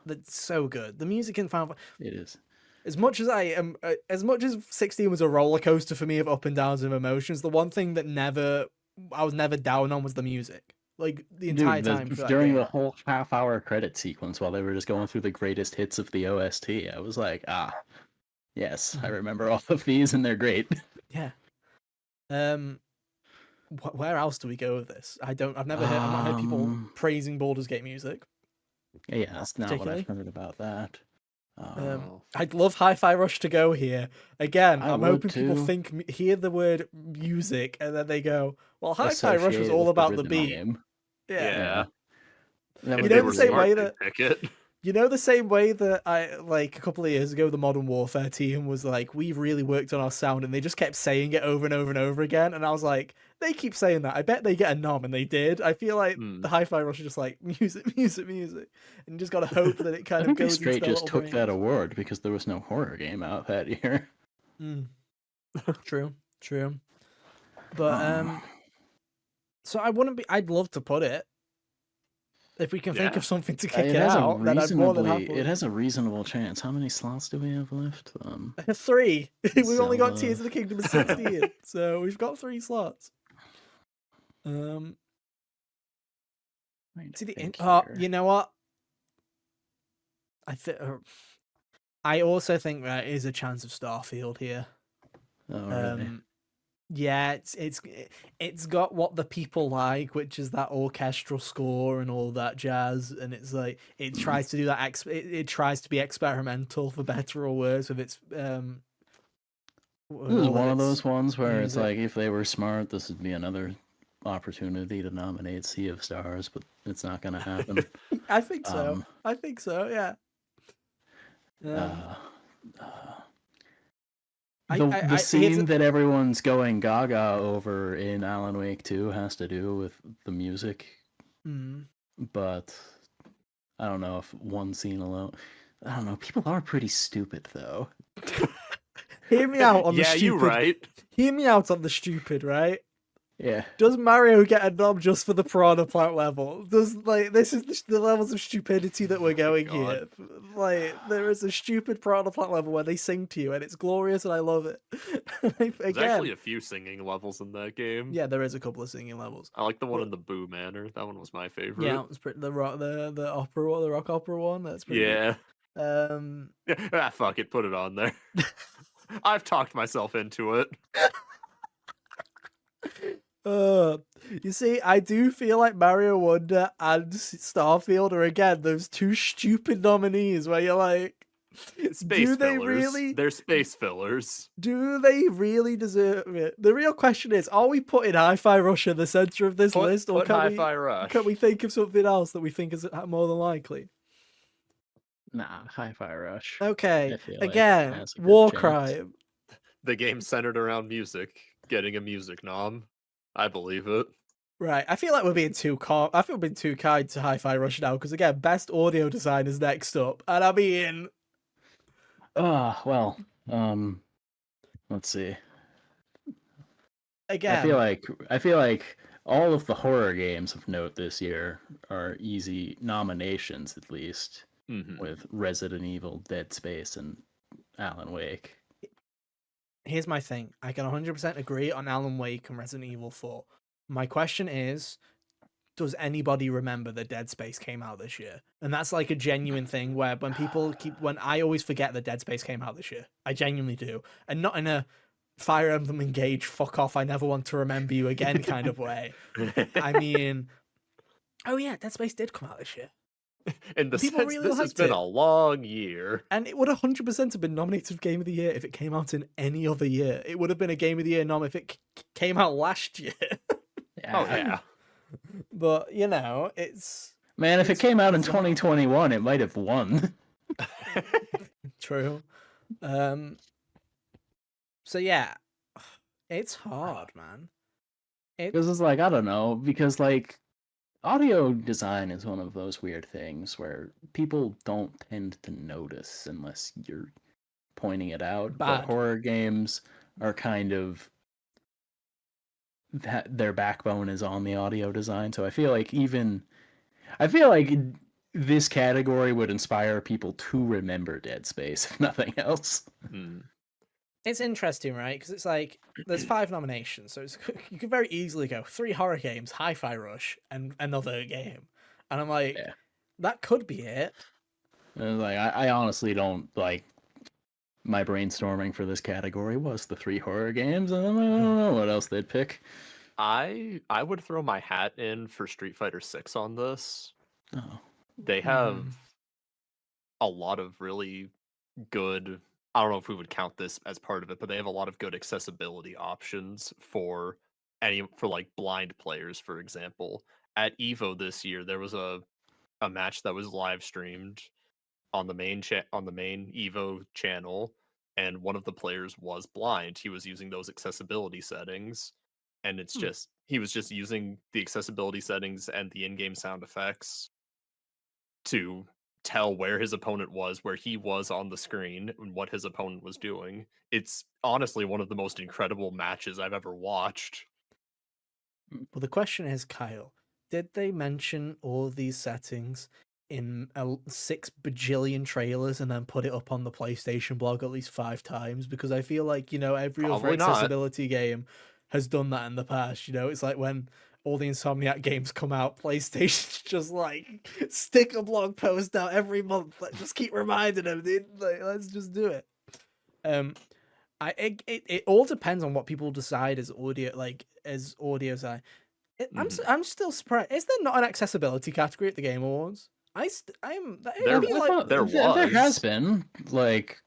That's so good. The music in Final It is. As much as 16 was a roller coaster for me of up and downs of emotions, the one thing that I was never down on was the music. like the entire Dude, time for that during game. the whole half-hour credit sequence while they were just going through the greatest hits of the OST, I was like, yes, I remember all of these, and they're great. Yeah. Where else do we go with this? I've not heard people praising Baldur's Gate music. Yeah, that's not what I've particularly. heard about that. I'd love Hi-Fi Rush to go here. Again, I I'm would hoping people too. hear the word music, and then they go, well, Hi-Fi Rush was Associate all with the about the rhythm beat. game. Yeah. Yeah. That If would You they know be were the same great. way smart, that they'd pick it. You know the same way that I, like, a couple of years ago, the Modern Warfare team was like, we really worked on our sound, and they just kept saying it over and over and over again, and I was like, they keep saying that. I bet they get a nom, and they did. I feel like the Hi-Fi Rush is just like, music, music, music, and you just gotta hope that it I kind of think they goes into straight their just little took that brains. award because there was no horror game out that year. True, true. But, so I'd love to put it. If we can think Yeah. of something to kick It it has out, then I'd more than happily. it has a reasonable chance. How many slots do we have left? 3. We've only got Zelda. Tears of the Kingdom of 16, so we've got 3 slots. See you know what? I also think there is a chance of Starfield here. Oh, really? Yeah, it's got what the people like, which is that orchestral score and all that jazz, and it's like it tries to do that. It tries to be experimental, for better or worse, with its This is one of those ones where music. it's like, if they were smart, this would be another opportunity to nominate Sea of Stars, but it's not going to happen. I think so. Yeah. The scene that everyone's going gaga over in Alan Wake 2 has to do with the music. But I don't know if one scene alone. I don't know. People are pretty stupid, though. Hear me out on the stupid. Yeah, you're right. Hear me out on the stupid, right? Yeah. Does Mario get a nom just for the piranha plant level? This is the levels of stupidity that we're going here. Like, there is a stupid piranha plant level where they sing to you, and it's glorious, and I love it. There's actually a few singing levels in that game. Yeah, there is a couple of singing levels. I like the one in the Boo Manor. That one was my favorite. Yeah, it was pretty, the rock opera one. That's pretty. Yeah. Good. Fuck it, put it on there. I've talked myself into it. You see, I do feel like Mario Wonder and Starfield are, again, those two stupid nominees where you're like, space fillers. They're space fillers. Do they really deserve it? The real question is, are we putting Hi-Fi Rush in the center of this list, or can we think of something else that we think is more than likely? Nah, Hi-Fi Rush. Okay, again, War Crime. The game centered around music, getting a music nom. I believe it. Right, I feel like we're being too kind to Hi-Fi Rush now, because again, best audio design is next up, and I mean, well, let's see. Again, I feel like all of the horror games of note this year are easy nominations, at least, with Resident Evil, Dead Space, and Alan Wake. Here's my thing. I can 100% agree on Alan Wake and Resident Evil 4. My question is, does anybody remember that Dead Space came out this year? And that's like a genuine thing where when I always forget that Dead Space came out this year. I genuinely do. And not in a Fire Emblem Engage, fuck off, I never want to remember you again kind of way. I mean, oh yeah, Dead Space did come out this year. In the sense, this has been a long year. And it would 100% have been nominated for Game of the Year if it came out in any other year. It would have been a Game of the Year nom if it came out last year. Yeah. But, you know, it's... Man, if it came out in 2021, it might have won. True. So, yeah. It's hard, man. Because it's like, I don't know, because, like, audio design is one of those weird things where people don't tend to notice unless you're pointing it out. But horror games are kind of their backbone is on the audio design. So I feel like this category would inspire people to remember Dead Space, if nothing else. It's interesting, right? Because it's like there's 5 nominations, so you could very easily go 3 horror games, Hi-Fi Rush, and another game, and I'm like, Yeah. that could be it. Like I honestly don't like. My brainstorming for this category was the 3 horror games, and I don't know what else they'd pick. I would throw my hat in for Street Fighter 6 on this. Oh. They have a lot of really good, I don't know if we would count this as part of it, but they have a lot of good accessibility options for like blind players, for example. At Evo this year, there was a match that was live streamed on the main Evo channel, and one of the players was blind. He was using those accessibility settings, and it's just he was just using the accessibility settings and the in-game sound effects to tell where his opponent was, where he was on the screen, and what his opponent was doing. It's honestly one of the most incredible matches I've ever watched. Well, the question is, Kyle, did they mention all these settings in 6 bajillion trailers and then put it up on the PlayStation blog at least 5 times? Because I feel like, every other Probably not. accessibility game has done that in the past. It's like when all the Insomniac games come out, PlayStation's just like, stick a blog post out every month. Like, just keep reminding them, dude. Like, let's just do it. It all depends on what people decide as audio side. I'm still surprised. Is there not an accessibility category at the Game Awards? I There feel like there There has was. been, like,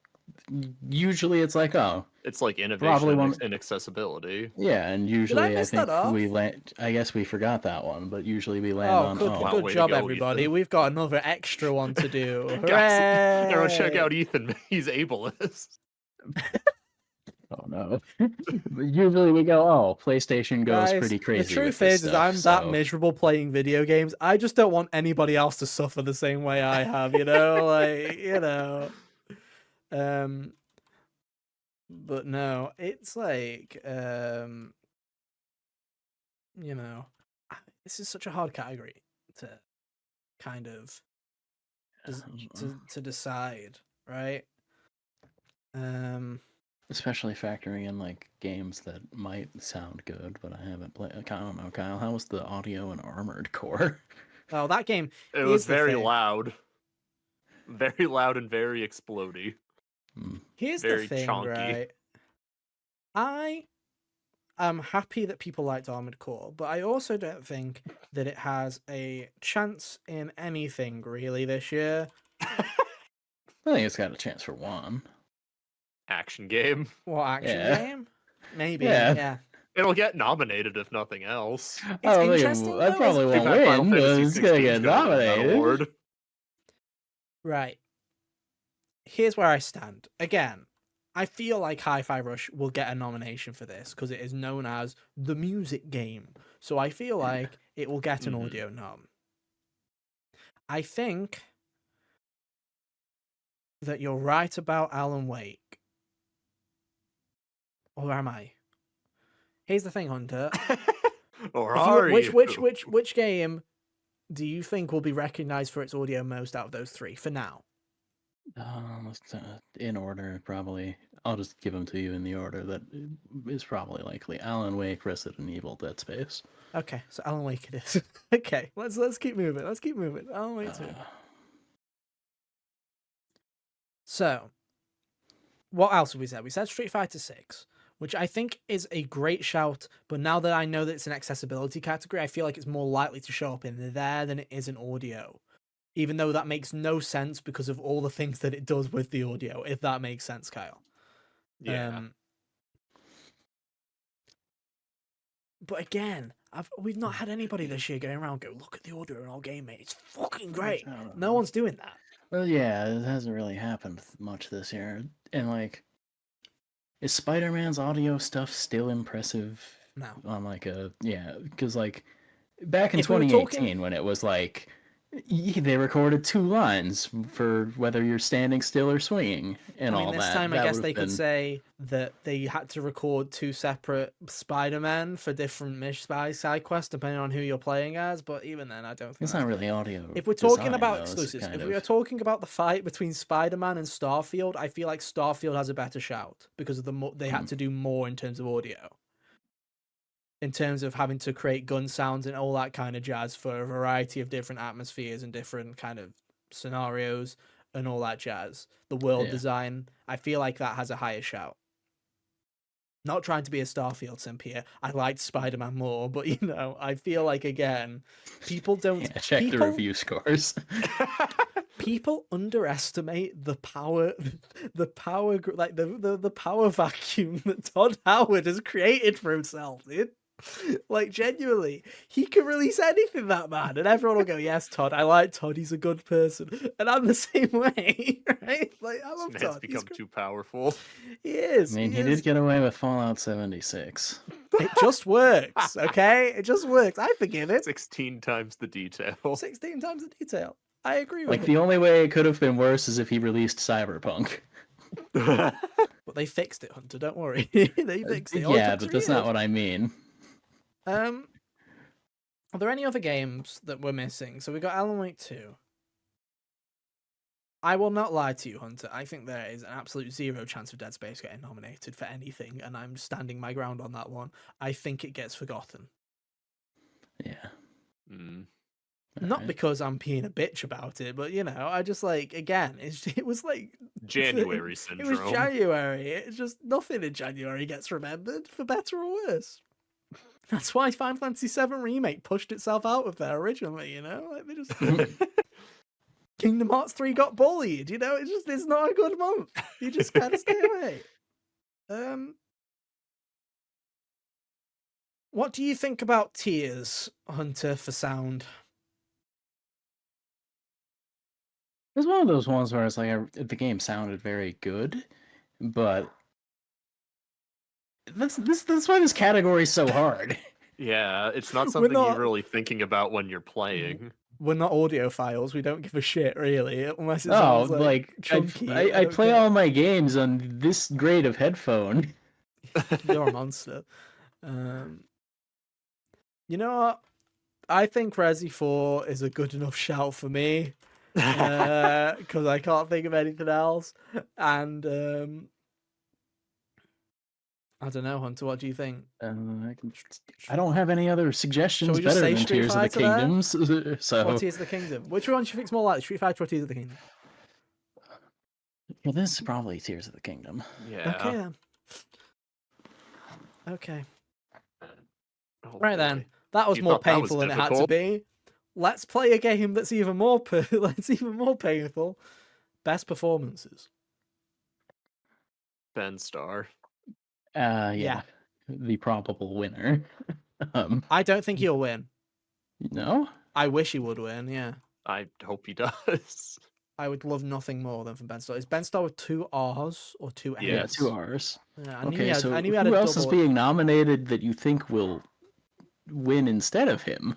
usually it's like, oh, It's like probably innovation one. in accessibility. Yeah, and did I usually I miss that think off? we land. I guess we forgot that one, but usually we land Oh, on. good, Wow, good way to job, go, everybody. Ethan. We've got another extra one to do. Guys, everyone check Hooray! out Ethan. He's ableist. Oh no. Usually we go, oh, PlayStation goes Guys, pretty the crazy with truth this is stuff. I'm that miserable playing video games. I just don't want anybody else to suffer the same way I have, Um, but no, it's like, this is such a hard category to kind of to decide, right? Especially factoring in like games that might sound good, but I haven't played. I don't know, Kyle. How was the audio in Armored Core? Oh, that game. It was very loud. Very loud and very explodey. Here's very the thing, chonky. right? I am happy that people liked Armored Core, but I also don't think that it has a chance in anything really this year. I think it's got a chance for one. Action game. What action game? Maybe. Yeah. Yeah. It'll get nominated if nothing else. It's I interesting. I probably We've won't had Final win, but Fantasy it's gonna 16 get win that nominated. award. Right. Here's where I stand. Again, I feel like Hi-Fi Rush will get a nomination for this because it is known as the music game. So I feel like it will get an audio nom. I think that you're right about Alan Wake. Or am I? Here's the thing, Hunter. Or are you? Which game do you think will be recognized for its audio most out of those 3 for now? In order, probably. I'll just give them to you in the order that is probably likely: Alan Wake, Resident Evil, Dead Space. Okay, so Alan Wake it is. Okay, let's keep moving. Alan Wake 2. So, what else have we said? We said Street Fighter 6, which I think is a great shout, but now that I know that it's an accessibility category, I feel like it's more likely to show up in there than it is in audio. Even though that makes no sense because of all the things that it does with the audio, if that makes sense, Kyle. Yeah. But again, we've not had anybody this year going around go, look at the audio in our game, mate. It's fucking great. No one's doing that. Well, yeah, it hasn't really happened much this year. And like, is Spider-Man's audio stuff still impressive? No. On like because like back in 2018 when it was like They recorded 2 lines for whether you're standing still or swinging and I mean, all this that. time I That guess would they have could been. say that they had to record 2 separate Spider-Men for different side quests depending on who you're playing as. But even then, I don't think It's that's. not really audio If we're talking design, about though. It's exclusives, kind if we are of. talking about the fight between Spider-Man and Starfield, I feel like Starfield has a better shout because of they had to do more in terms of audio, in terms of having to create gun sounds and all that kind of jazz for a variety of different atmospheres and different kind of scenarios and all that jazz. The world Yeah. design, I feel like that has a higher shout. Not trying to be a Starfield simp here. I liked Spider-Man more, but I feel like again, people don't Yeah, check the review scores. people underestimate the power like the power vacuum that Todd Howard has created for himself, dude. Like, genuinely, he can release anything, that man, and everyone will go, yes, Todd, I like Todd, he's a good person. And I'm the same way, right? Like, I love This man's Todd. become too powerful. He is. I mean, He he is. did get away with Fallout 76. It just works, okay? It just works. I forgive it. 16 times the detail. 16 times the detail. I agree with Like, him. the only way it could have been worse is if he released Cyberpunk. But they fixed it, Hunter, don't worry. They fixed it. Yeah, but that's not what I mean. Are there any other games that we're missing? So we got Alan Wake 2. I will not lie to you, Hunter. I think there is an absolute zero chance of Dead Space getting nominated for anything, and I'm standing my ground on that one. I think it gets forgotten. Yeah. Not because I'm being a bitch about it, but I just again, it was like January syndrome. It was January. It's just nothing in January gets remembered, for better or worse. That's why Final Fantasy VII Remake pushed itself out of there originally, like they just Kingdom Hearts 3 got bullied, it's not a good month. You just gotta stay away. What do you think about Tears, Hunter, for sound? It was one of those ones where it's like the game sounded very good, but that's why this category is so hard. Yeah, it's not something you're really thinking about when you're playing. We're not audiophiles. We don't give a shit, really, unless it sounds chunky. I play all my games on this grade of headphone. You're a monster. You know what? I think Resi 4 is a good enough shout for me. Because I can't think of anything else. And I don't know, Hunter. What do you think? I don't have any other suggestions better than Tears of the Kingdoms. So what Tears of the Kingdom? Which one do you think's more likely? Street Fighter or Tears of the Kingdom? Well, this is probably Tears of the Kingdom. Yeah. Okay then. Okay. Right then. That was more painful than it had to be. Let's play a game that's even more painful. Best performances. Ben Starr. Yeah. The probable winner. I don't think he'll win. No? I wish he would win, yeah. I hope he does. I would love nothing more than from Ben Starr. Is Ben Starr with 2 R's or 2 N's? Yeah, 2 R's. Yeah, who else is being nominated that you think will win instead of him?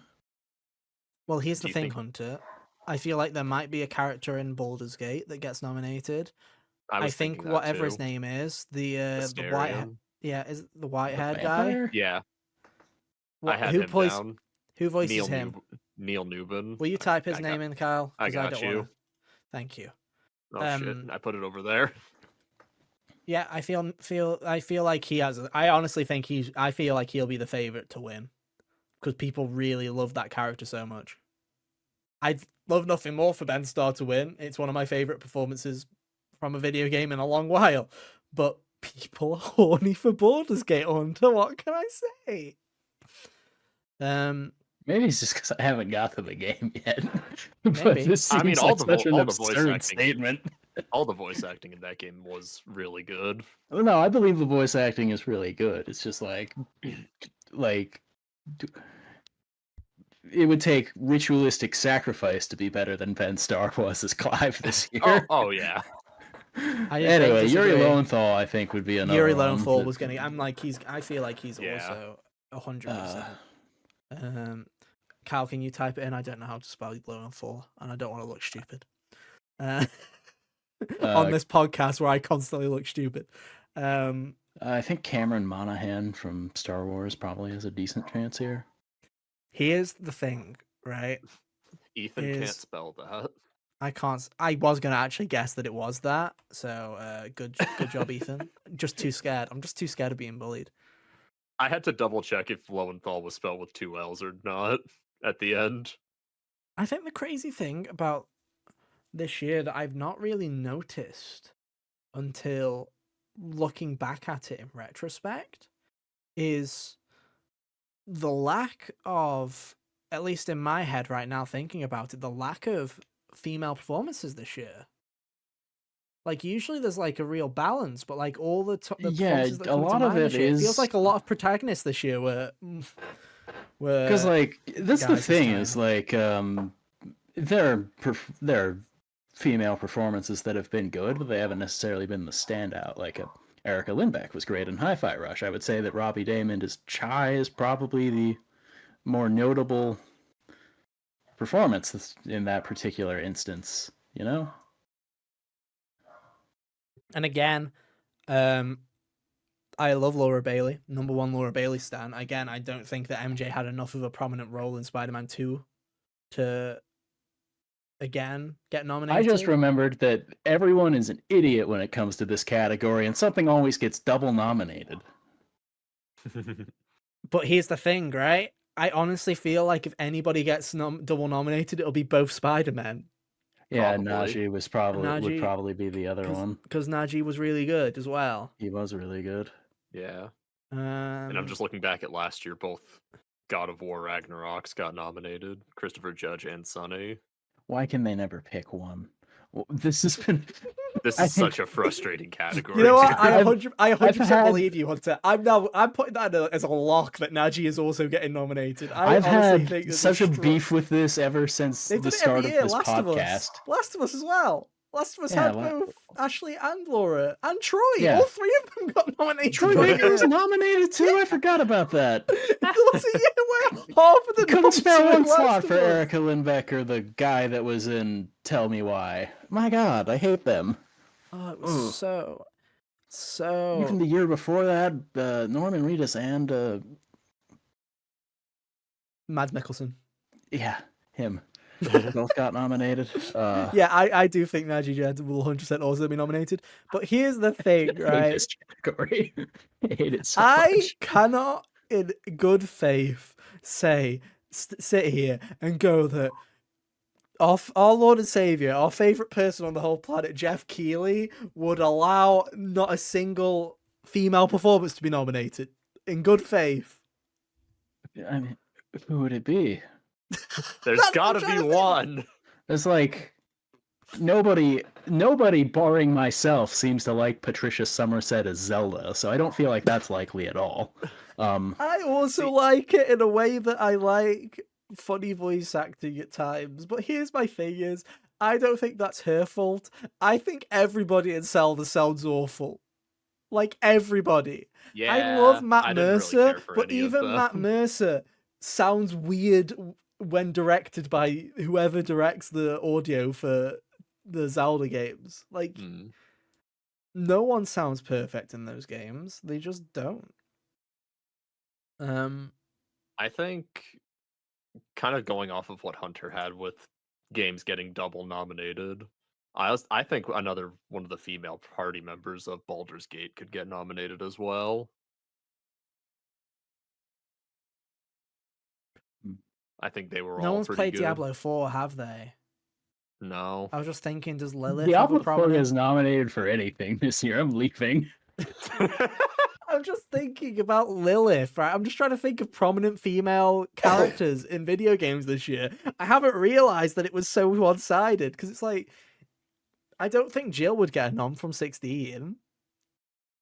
Well, here's the thing, Hunter. I feel like there might be a character in Baldur's Gate that gets nominated. I think whatever his name is, the white, is the white-haired guy? Yeah. I had him down. Who voices him? Neil Newbin. Will you type his name in, Kyle? I got you. Thank you. Oh shit! I put it over there. Yeah, I feel like he has. I honestly think I feel like he'll be the favorite to win, because people really love that character so much. I'd love nothing more for Ben Starr to win. It's one of my favorite performances from a video game in a long while. But people are horny for Baldur's Gate, Hunter. What can I say? Maybe it's just because I haven't got to the game yet. Maybe. This seems all such the an voice absurd acting statement. All the voice acting in that game was really good. No, I believe the voice acting is really good. It's just like it would take ritualistic sacrifice to be better than Ben Starr was as Clive this year. Oh yeah. Anyway, Yuri Lowenthal, I think, would be another. Yuri Lowenthal was getting. I feel like he's also 100%. Cal, can you type it in? I don't know how to spell Lowenthal, and I don't want to look stupid. On this podcast where I constantly look stupid. I think Cameron Monaghan from Star Wars probably has a decent chance here. Here's the thing, right? Ethan can't spell that. I was gonna actually guess that it was that. So good job, Ethan. Just too scared. I'm just too scared of being bullied. I had to double check if Lowenthal was spelled with 2 L's or not at the end. I think the crazy thing about this year that I've not really noticed until looking back at it in retrospect is the lack of, at least in my head right now thinking about it, the lack of female performances this year. Like, usually there's like a real balance, but like all the performances that a come lot to of mind it this year, it is feels like a lot of protagonists this year were because like that's the guys this thing time. is like there are female performances that have been good, but they haven't necessarily been the standout. Like Erica Lindbeck was great in Hi-Fi Rush. I would say that Robbie Damon as Chai is probably the more notable performance in that particular instance, you know? And again, I love Laura Bailey, number one Laura Bailey stan. Again, I don't think that MJ had enough of a prominent role in Spider-Man 2 to, again, get nominated. I just remembered that everyone is an idiot when it comes to this category, and something always gets double nominated. But here's the thing, right? I honestly feel like if anybody gets double nominated, it'll be both Spider-Men. Yeah, Probably. Najee would probably be the other one. Because Najee was really good as well. He was really good. Yeah. And I'm just looking back at last year, both God of War Ragnaroks got nominated, Christopher Judge and Sonny. Why can they never pick one? Well, this has been... This is such a frustrating category. You know what? I 100% had... believe you, Hunter. I'm putting that as a lock that Najee is also getting nominated. I've had such a beef with this ever since the start of this podcast. Last of Us as well. Last of Us had both Ashley and Laura and Troy. Yeah. All three of them got nominated. Troy Baker was nominated too. I forgot about that. It was a year where half of the couldn't spare one slot for Erica Lindbeck or the guy that was in Tell Me Why. My God, I hate them. Oh, it was so. Even the year before that, Norman Reedus and Mads Mikkelsen. Yeah, him. Both got nominated. Yeah, I do think Najee Jed will 100% also be nominated. But here's the thing, right? I hate this category. I hate it so I much. cannot, in good faith, sit here and go that our Lord and Savior, our favorite person on the whole planet, Jeff Keighley, would allow not a single female performance to be nominated. In good faith. I mean, who would it be? There's gotta be one. There's like nobody barring myself seems to like Patricia Summerset as Zelda, so I don't feel like that's likely at all. I also like it in a way that I like funny voice acting at times, but here's my thing is, I don't think that's her fault. I think everybody in Zelda sounds awful. Like, everybody. Yeah, I love Matt Mercer, really care for but even Matt Mercer sounds weird when directed by whoever directs the audio for the Zelda games. Like, no one sounds perfect in those games. They just don't. I think, kind of going off of what Hunter had with games getting double nominated, I think another one of the female party members of Baldur's Gate could get nominated as well. I think they were all No one's pretty played good. Diablo 4, have they? No. I was just thinking, does Lilith Diablo have a prominent... 4 is nominated for anything this year. I'm leaving. I'm just thinking about Lilith, right? I'm just trying to think of prominent female characters in video games this year. I haven't realized that it was so one-sided, because it's like, I don't think Jill would get a nom from 16.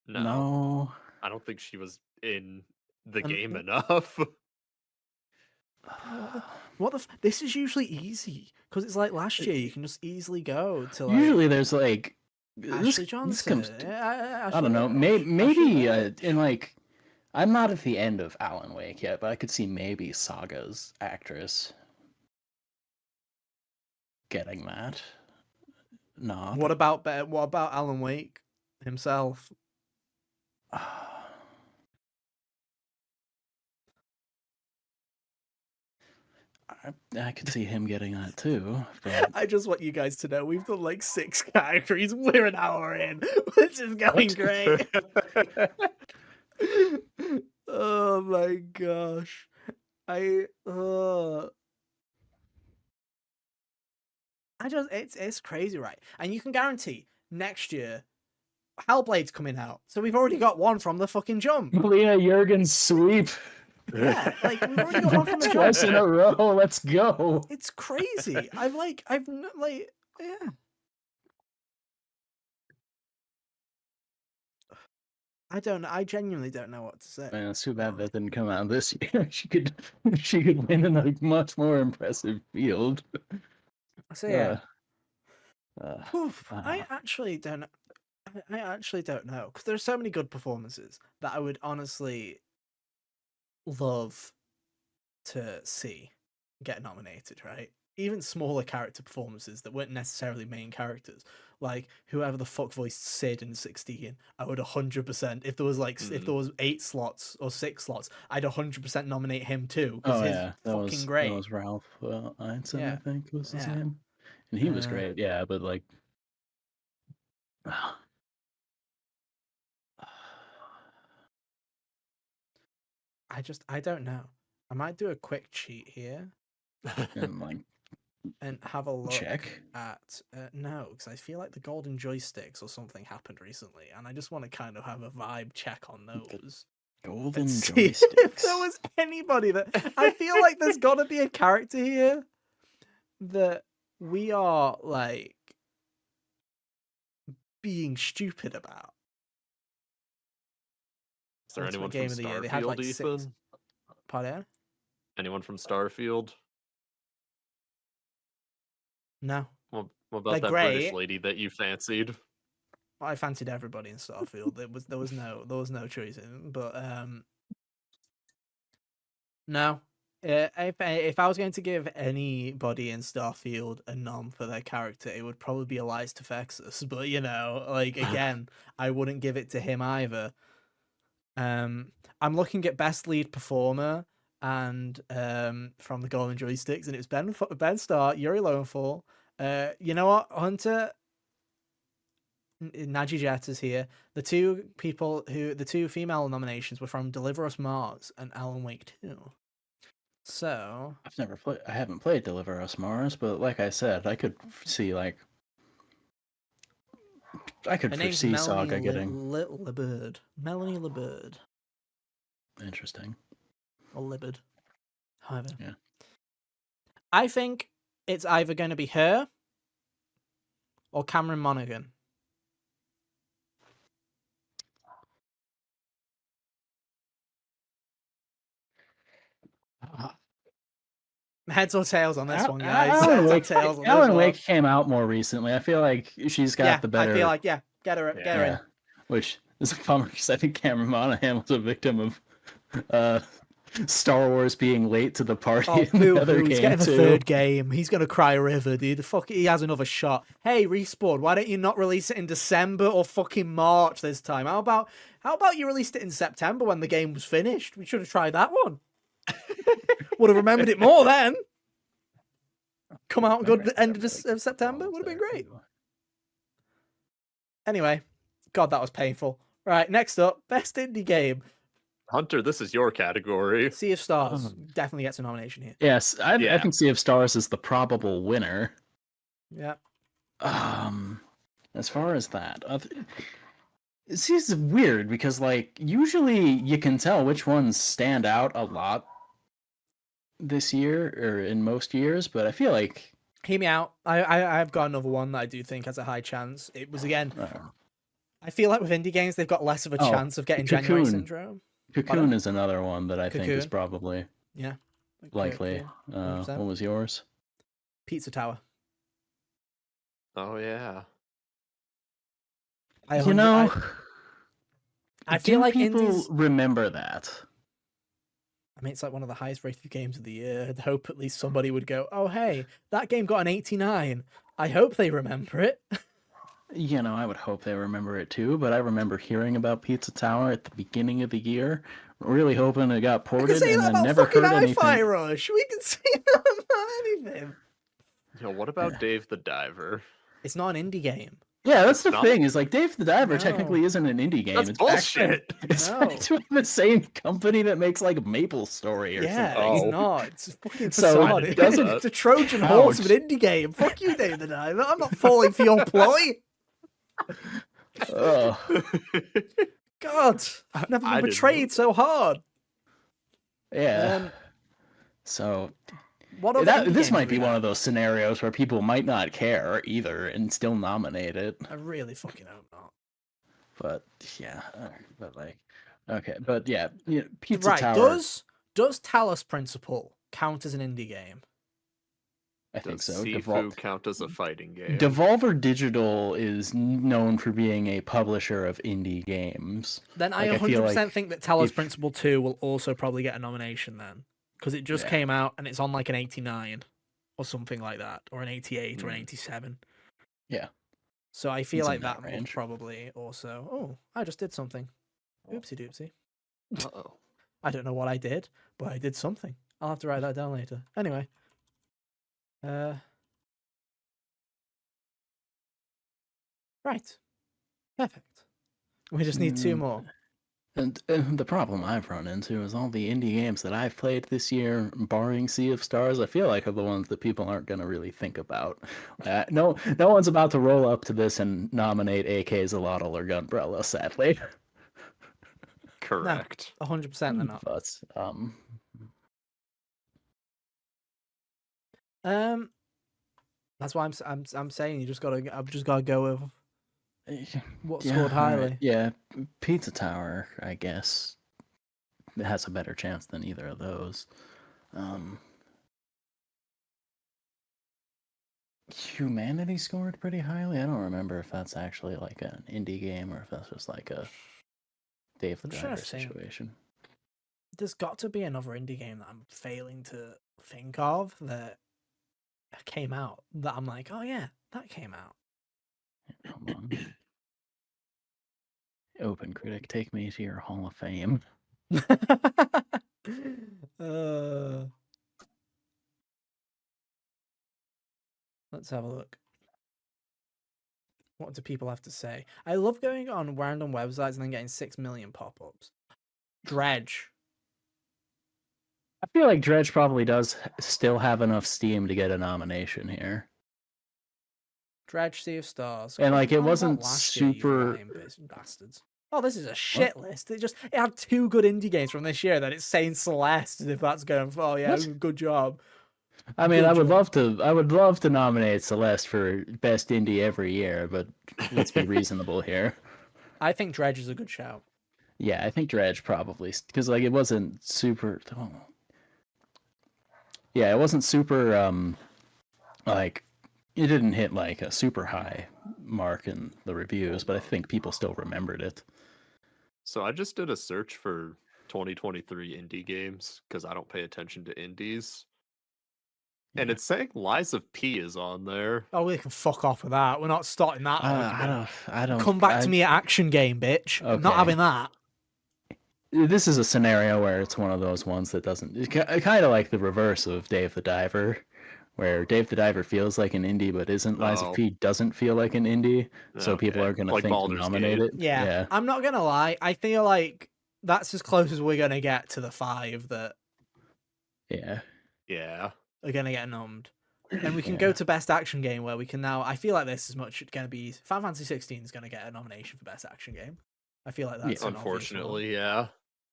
No. I don't think she was in the game enough. What the this is usually easy, because it's like last year you can just easily go to like... Usually there's like... Ashley Johnson. I don't know. Maybe in like I'm not at the end of Alan Wake yet, but I could see maybe Saga's actress getting that nod. What about Alan Wake himself? I could see him getting that too. But I just want you guys to know we've done like 6 categories. We're an hour in. This is going great. Oh my gosh. It's crazy, right? And you can guarantee next year Hellblade's coming out. So we've already got one from the fucking jump. Lena Jurgen's sweep. Yeah, like we've already got one from the jump. Twice in a row. Let's go. It's crazy. Yeah. I genuinely don't know what to say. Man, it's too bad that didn't come out this year. She could win in a much more impressive field. So yeah. Oof, I actually don't know because there's so many good performances that I would honestly love to see get nominated, right? Even smaller character performances that weren't necessarily main characters, like whoever the fuck voiced Sid in 16. I would 100%, if there was if there was 8 slots or 6 slots, I'd 100% nominate him too because he's fucking great. That was Ralph Einstein, Yeah. I think was his Yeah. name, and he was great. Yeah, but like, I don't know. I might do a quick cheat here and like and have a look check. at no, because I feel like the golden joysticks or something happened recently, and I just want to kind of have a vibe check on those. Golden And see joysticks. if there was anybody that I feel like there's got to be a character here that we are like being stupid about. Is there anyone game from of the year? They Starfield, had like Ethan? 6. Pardon? Anyone from Starfield? No. What about They're that great. British lady that you fancied? I fancied everybody in Starfield. There was no choice in, but no. If I was going to give anybody in Starfield a nom for their character, it would probably be Elias Tefexis. But you know, like again, I wouldn't give it to him either. I'm looking at best lead performer and from the Golden Joysticks, and it was Ben Starr, Yuri Lowenthal. You know what, Hunter? Naji Jet is here. The two female nominations were from Deliver Us Mars and Alan Wake 2. So I haven't played Deliver Us Mars, but like I said, I could see foresee Saga getting Melanie LeBird. Interesting. Or Liberd. However. Yeah. I think it's either going to be her or Cameron Monaghan. Heads or tails on this one, guys. Alan Wake came out more recently. I feel like she's got the better. I feel like get her in. Which is a bummer because I think Cameron Monaghan was a victim of Star Wars being late to the party. In the other game he's getting the too. 3rd game. He's gonna cry a river, dude. He has another shot. Hey, Respawn, why don't you not release it in December or fucking March this time? How about you released it in September when the game was finished? We should have tried that one. Would have remembered it more then. Come out good end of September. Would have been great. Anyway, God, that was painful. Right, next up, best indie game. Hunter, this is your category. Sea of Stars definitely gets a nomination here. Yes, I think Sea of Stars is the probable winner. Yeah. As far as that, it's weird because like usually you can tell which ones stand out a lot this year or in most years, but I feel like hear me out. I've got another one that I do think has a high chance. It was again. I feel like with indie games they've got less of a chance of getting January syndrome. Cocoon is another one that I think is probably likely. What was yours? Pizza Tower. Oh yeah. I I feel like people indies. remember that? I mean, it's like one of the highest rated games of the year. I'd hope at least somebody would go, "Oh, hey, that game got an 89. I hope they remember it." You know, I would hope they remember it too, but I remember hearing about Pizza Tower at the beginning of the year, really hoping it got I can ported, say and that then about never fucking heard Hi-Fi anything. Rush. We can say that about anything. What about Dave the Diver? It's not an indie game. Yeah, that's It's the not? thing. Is like Dave the Diver No. technically isn't an indie game. That's It's bullshit. It's No. back to the same company that makes like Maple Story or Yeah, something. it's Oh. not. It's a fucking So facade. it doesn't- It's a Trojan horse of Ouch. an indie game. Fuck you, Dave the Diver. I'm not falling for your ploy. Ugh. God, I've never I been didn't know betrayed so hard. Yeah. So What other indie this games might have we be one had? of those scenarios where people might not care either and still nominate it. I really fucking hope not. But yeah, but like, okay, but yeah, Pizza Right, Tower. does Talos Principle count as an indie game? I think Does so. Sifu count as a fighting game? Devolver Digital is known for being a publisher of indie games. Then I Like, I feel 100% like think that Talos if- Principle 2 will also probably get a nomination then. Because it just Yeah. came out and it's on like an 89 or something like that, or an 88 or an Mm. 87. Yeah. So I feel It's in like that that will range. probably also. Oh, I just did something. Oopsie doopsie. Uh-oh. I don't know what I did, but I did something. I'll have to write that down later. Anyway. Right. Perfect. We just need two more. And the problem I've run into is all the indie games that I've played this year, barring Sea of Stars, I feel like are the ones that people aren't going to really think about. No one's about to roll up to this and nominate AK's Alotl or Gunbrella, sadly. Correct. 100% they're not. But That's why I'm saying I've just gotta go with what yeah, scored alright, highly. yeah, Pizza Tower, I guess, has a better chance than either of those. Humanity scored pretty highly. I don't remember if that's actually like an indie game or if that's just like a Dave the I'm trying Diver to think. situation. There's got to be another indie game that I'm failing to think of that came out that I'm like, oh yeah, that came out. Hold on. Open Critic, take me to your Hall of Fame. Let's have a look. What do people have to say? I love going on random websites and then getting 6 million pop-ups. Dredge. I feel like Dredge probably does still have enough steam to get a nomination here. Dredge, Sea of Stars. And, like, it What about wasn't last year, you super- lying bastards. Oh, this is a shit list. It had 2 good indie games from this year. Then it's saying Celeste as if that's going. Oh yeah, What? good job. I mean, Good I would job. love to nominate Celeste for best indie every year, but let's be reasonable here. I think Dredge is a good shout. Yeah, I think Dredge probably, because like it wasn't super. Yeah, it wasn't super. Like it didn't hit like a super high mark in the reviews, but I think people still remembered it. So I just did a search for 2023 indie games because I don't pay attention to indies. And Yeah. it's saying Lies of P is on there. Oh, we can fuck off with that. We're not starting that argument. I don't. Come back to me at action game, bitch. I'm not Okay. having that. This is a scenario where it's one of those ones that doesn't. Kind of like the reverse of Dave the Diver, where Dave the Diver feels like an indie but isn't. Lies of P doesn't feel like an indie, so people Okay. are gonna Like think to Baldur's nominate Gate. it. Yeah. I'm not gonna lie. I feel like that's as close as we're gonna get to the 5 that Yeah. Yeah. are gonna get nommed. And we can go to best action game where we can now. I feel like this is much going to be. Final Fantasy 16 is going to get a nomination for best action game. I feel like that's an obvious one. Unfortunately, yeah.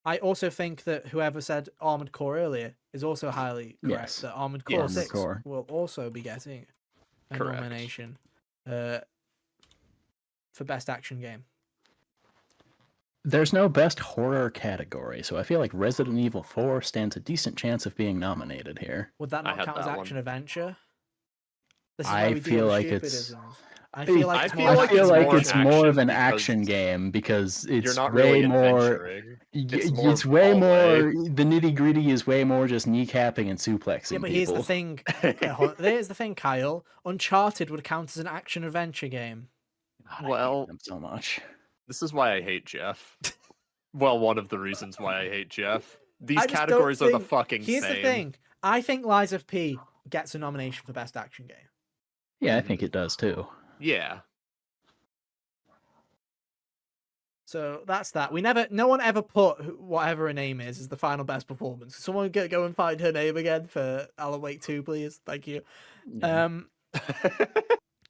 I also think that whoever said Armored Core earlier is also highly correct. Yes. That Armored Yeah, Core Armored 6 Core. will also be getting a Correct. nomination for best action game. There's no best horror category, so I feel like Resident Evil 4 stands a decent chance of being nominated here. Would that I not had count as that one. action adventure? This is I where we feel deal like with it's- stupidisms. I feel like I it's feel more I like feel it's like more it's more of action an action because game because you're it's not way really more. adventuring. It's more It's way hallway. more. The nitty gritty is way more just kneecapping and suplexing Yeah, but here's the people. thing. Here's the thing, Kyle. Uncharted would count as an action adventure game. God, I Well- hate them so much. This is why I hate Jeff. Well, one of the reasons why I hate Jeff. These I just don't categories are the think- fucking Here's same. the thing. I think Lies of P gets a nomination for best action game. Yeah, I think it does too. Yeah. So that's that. No one ever put whatever her name is as the final best performance. Someone go and find her name again for Alan Wake 2, please. Thank you. Yeah.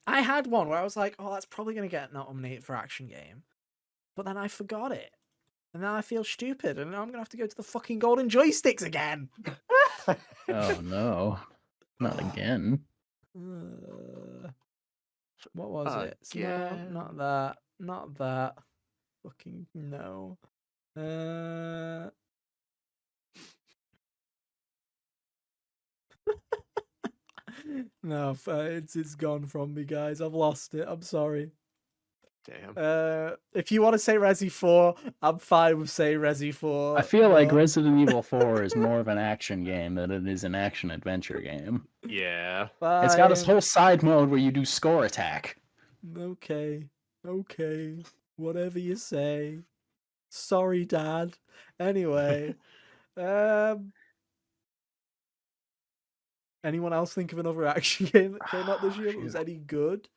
I had one where I was like, oh, that's probably going to get nominated for action game. But then I forgot it. And now I feel stupid. And now I'm going to have to go to the fucking golden joysticks again. Oh no, not again. What was it? No, Again. not that. Not that. Fucking no. No, it's gone from me, guys. I've lost it. I'm sorry. Damn. If you want to say Resi 4, I'm fine with saying Resi 4. I feel like but- Resident Evil 4 is more of an action game than it is an action adventure game. Yeah. It's got this Fine. whole side mode where you do score attack. Okay. Whatever you say. Sorry, Dad. Anyway. Anyone else think of another action game that came out this year that was Shoot. any good?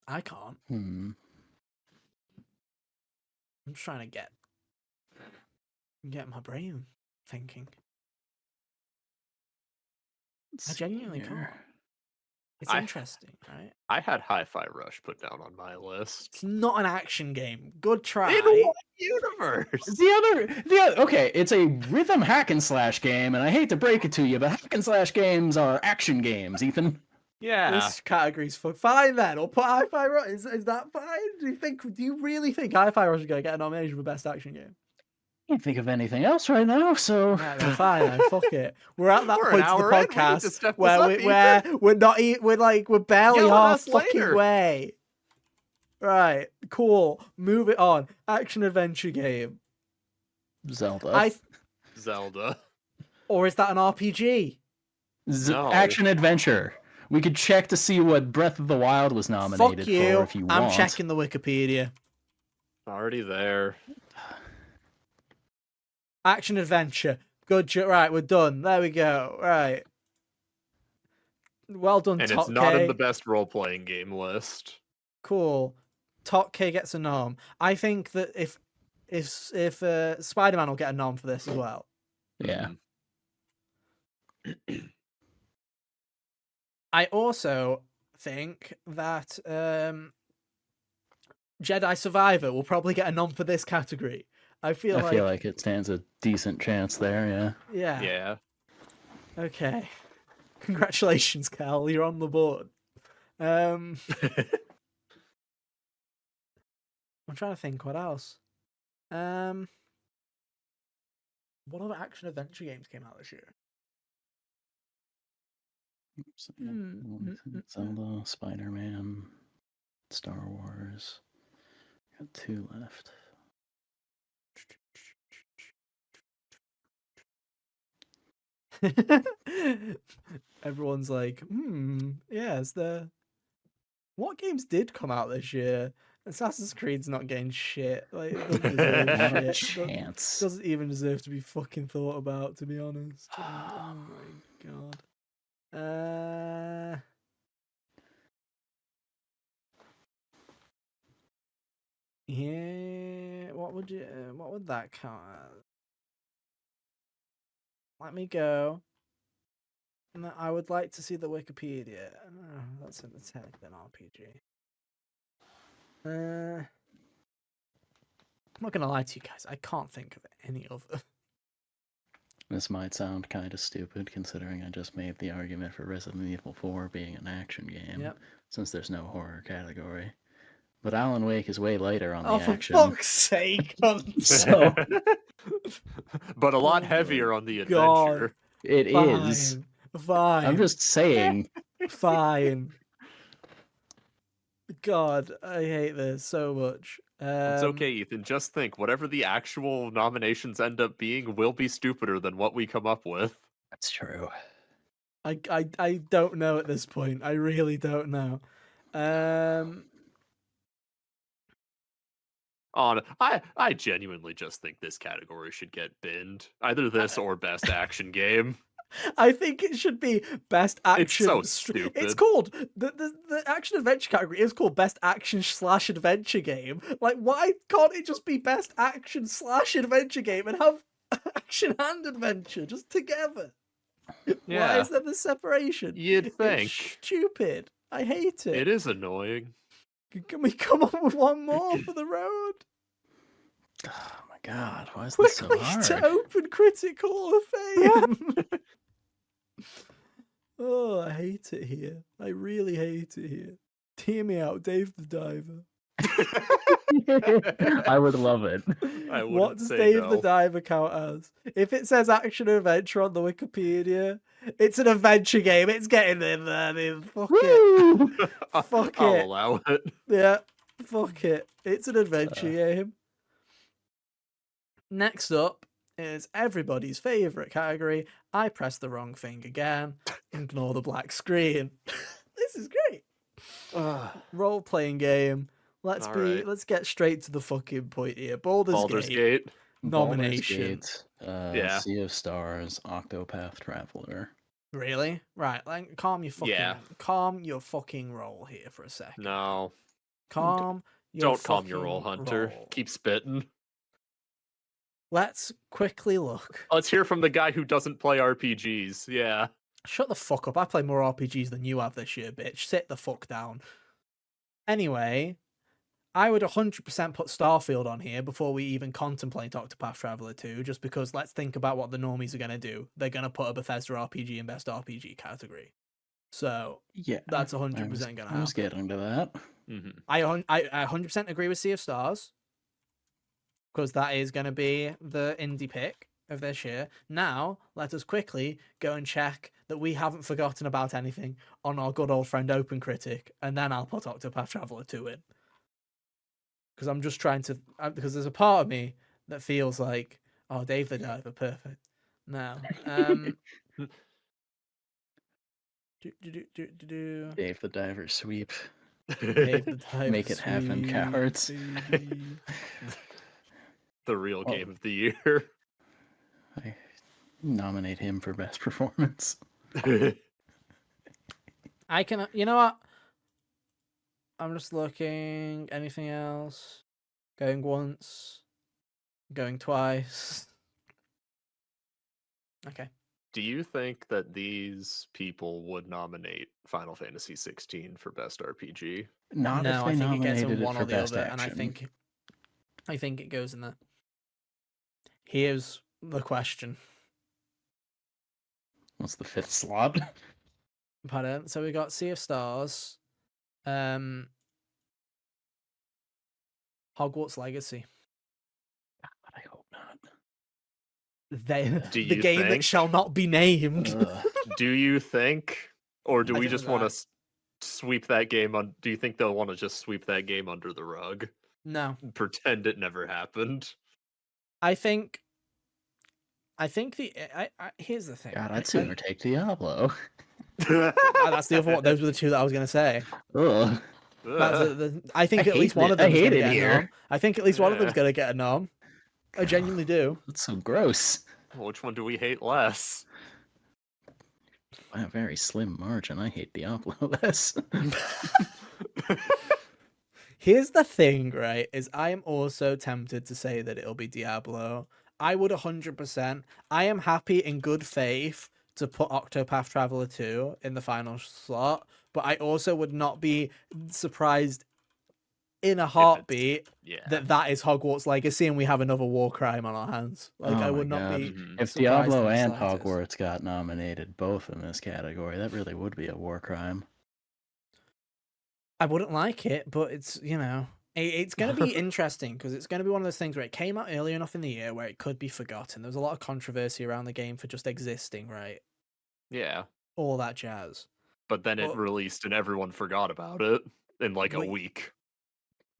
I can't. Hmm. I'm just trying to get my brain thinking. Let's I genuinely see can't. here. It's I- interesting, right? I had Hi-Fi Rush put down on my list. It's not an action game. Good try. In what universe? Okay, it's a rhythm hack and slash game, and I hate to break it to you, but hack and slash games are action games, Ethan. Yeah. This category's fine then. I'll put Hi-Fi Rush. Is that fine? Do you really think Hi-Fi Rush is going to get a nomination for best action game? Can't think of anything else right now, so Yeah, then fine. Then fuck it. We're at that We're an point of the hour in, we need to podcast step this where up, we're barely Yell at half us fucking later. way. Right, cool. Move it on. Action adventure game. Zelda. Zelda. Or is that an RPG? No. Action adventure. We could check to see what Breath of the Wild was nominated Fuck you. for if you want. I'm checking the Wikipedia. Already there. Action adventure. Good. Right, we're done. There we go. Right. Well done, And Top it's not K. in the best role-playing game list. Cool. Top K gets a nom. I think that if Spider-Man will get a nom for this as well. Yeah. I also think that Jedi Survivor will probably get a nom for this category. I feel like it stands a decent chance there, yeah. yeah. Yeah. Okay. Congratulations, Cal. You're on the board. I'm trying to think what else. What other action adventure games came out this year? Zelda, Spider-Man, Star Wars. Got 2 left. Everyone's like, yes, what games did come out this year? Assassin's Creed's not getting shit. Like, it doesn't deserve Not a shit. chance. Doesn't even deserve to be fucking thought about, to be honest. Oh my god. Yeah, what would that count as? Let me go. And I would like to see the Wikipedia. That's technically an RPG. I'm not gonna lie to you guys. I can't think of any other. This might sound kind of stupid considering I just made the argument for Resident Evil 4 being an action game, Yep. since there's no horror category. But Alan Wake is way lighter on the Oh, for action. fuck's sake! So But a lot Oh heavier on the God. adventure. it is. Fine. Fine. I'm just saying. Fine. God, I hate this so much. It's okay, Ethan. Just think, whatever the actual nominations end up being will be stupider than what we come up with. That's true. I don't know at this point. I really don't know. I genuinely just think this category should get binned. Either this or best action game. I think it should be best action. It's so It's stupid. called the action adventure category is called best action / adventure game. Like, why can't it just be best action / adventure game and have action and adventure just together? Why Yeah, is there the separation? you'd It's think. stupid. I hate it. It is annoying. Can we come up with one more for the road? Oh my god, why is this so Quickly hard? to Open Critic Hall of Fame. Oh, I hate it here. I really hate it here. Hear me out, Dave the Diver. I would love it. I What wouldn't does say Dave the no. Diver count as? If it says action or adventure on the Wikipedia, it's an adventure game. It's getting in there, dude. Fuck it. Fuck I'll it. allow it. Yeah, fuck it. It's an adventure game. Next up is everybody's favourite category. I pressed the wrong thing again. Ignore the black screen. This is great. Role-playing game. Let's get straight to the fucking point here. Baldur's Gate. Nomination. Yeah. Sea of Stars, Octopath Traveler. Really? Right, like, calm your fucking roll here for a second. No. Calm your Don't calm your roll, Hunter. roll. Keep spitting. Let's quickly look. Let's hear from the guy who doesn't play RPGs. Yeah. Shut the fuck up. I play more RPGs than you have this year, bitch. Sit the fuck down. Anyway, I would 100% put Starfield on here before we even contemplate Octopath Traveler 2, just because let's think about what the normies are going to do. They're going to put a Bethesda RPG in Best RPG category. So, yeah, that's 100% going to happen. I was getting to that. Mm-hmm. I 100% agree with Sea of Stars, because that is going to be the indie pick of this year. Now, let us quickly go and check that we haven't forgotten about anything on our good old friend Open Critic, and then I'll put Octopath Traveler 2 in. Because I'm just trying to... because there's a part of me that feels like, oh, Dave the Diver, perfect. Now, Dave the Diver sweep. Dave the Diver Make it happen, sweep, cowards. baby. The real game of the year. I nominate him for best performance. I can... You know what? I'm just looking. Anything else? Going once. Going twice. Okay. Do you think that these people would nominate Final Fantasy 16 for best RPG? Not No, if they I think it gets nominated in one for or the best other, action. and I think it goes in there. Here's the question. What's the fifth slot? Pardon? So we got Sea of Stars, Hogwarts Legacy. But I hope not. Do The you game that think? shall not be named. Do you think? Or do I we think just that- want to sweep that game on? Do you think they'll want to just sweep that game under the rug? No, Pretend it never happened? I think here's the thing. God, I'd sooner take Diablo. That's the other one. Those were the two that I was gonna say. Ugh. I think I at least hate one it. of them I is hate gonna it get a here. nom. I think at least one of them's Yeah. gonna get a nom. I genuinely do. That's so gross. Which one do we hate less? By a very slim margin, I hate Diablo less. Here's the thing, right? Is I am also tempted to say that it'll be Diablo. I would 100%. I am happy in good faith to put Octopath Traveler 2 in the final slot, but I also would not be surprised in a heartbeat Yeah. that is Hogwarts Legacy and we have another war crime on our hands. Like, Oh I my would not God. be Mhm. If surprised Diablo in the and slightest. Hogwarts got nominated both in this category, that really would be a war crime. I wouldn't like it, but it's, it's going to be interesting because it's going to be one of those things where it came out early enough in the year where it could be forgotten. There was a lot of controversy around the game for just existing, right? Yeah. all that jazz. But then it But- released and everyone forgot about it in like a But- week.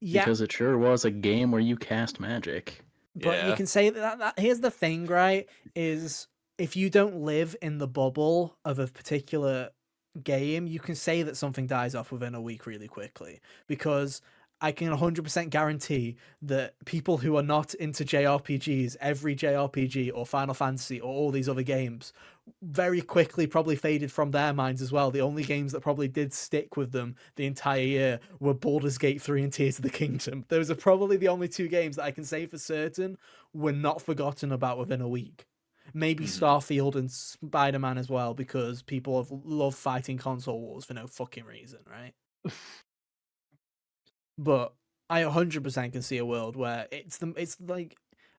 Yeah, Because it sure was a game where you cast magic. but you Yeah. can say that here's the thing, right? Is if you don't live in the bubble of a particular game, you can say that something dies off within a week really quickly, because I can 100% guarantee that people who are not into JRPGs, every JRPG or Final Fantasy or all these other games, very quickly probably faded from their minds as well. The only games that probably did stick with them the entire year were Baldur's Gate 3 and Tears of the Kingdom. Those are probably the only two games that I can say for certain were not forgotten about within a week. Maybe Starfield and Spider-Man as well, because people have loved fighting console wars for no fucking reason, right? But I 100% can see a world where it's like,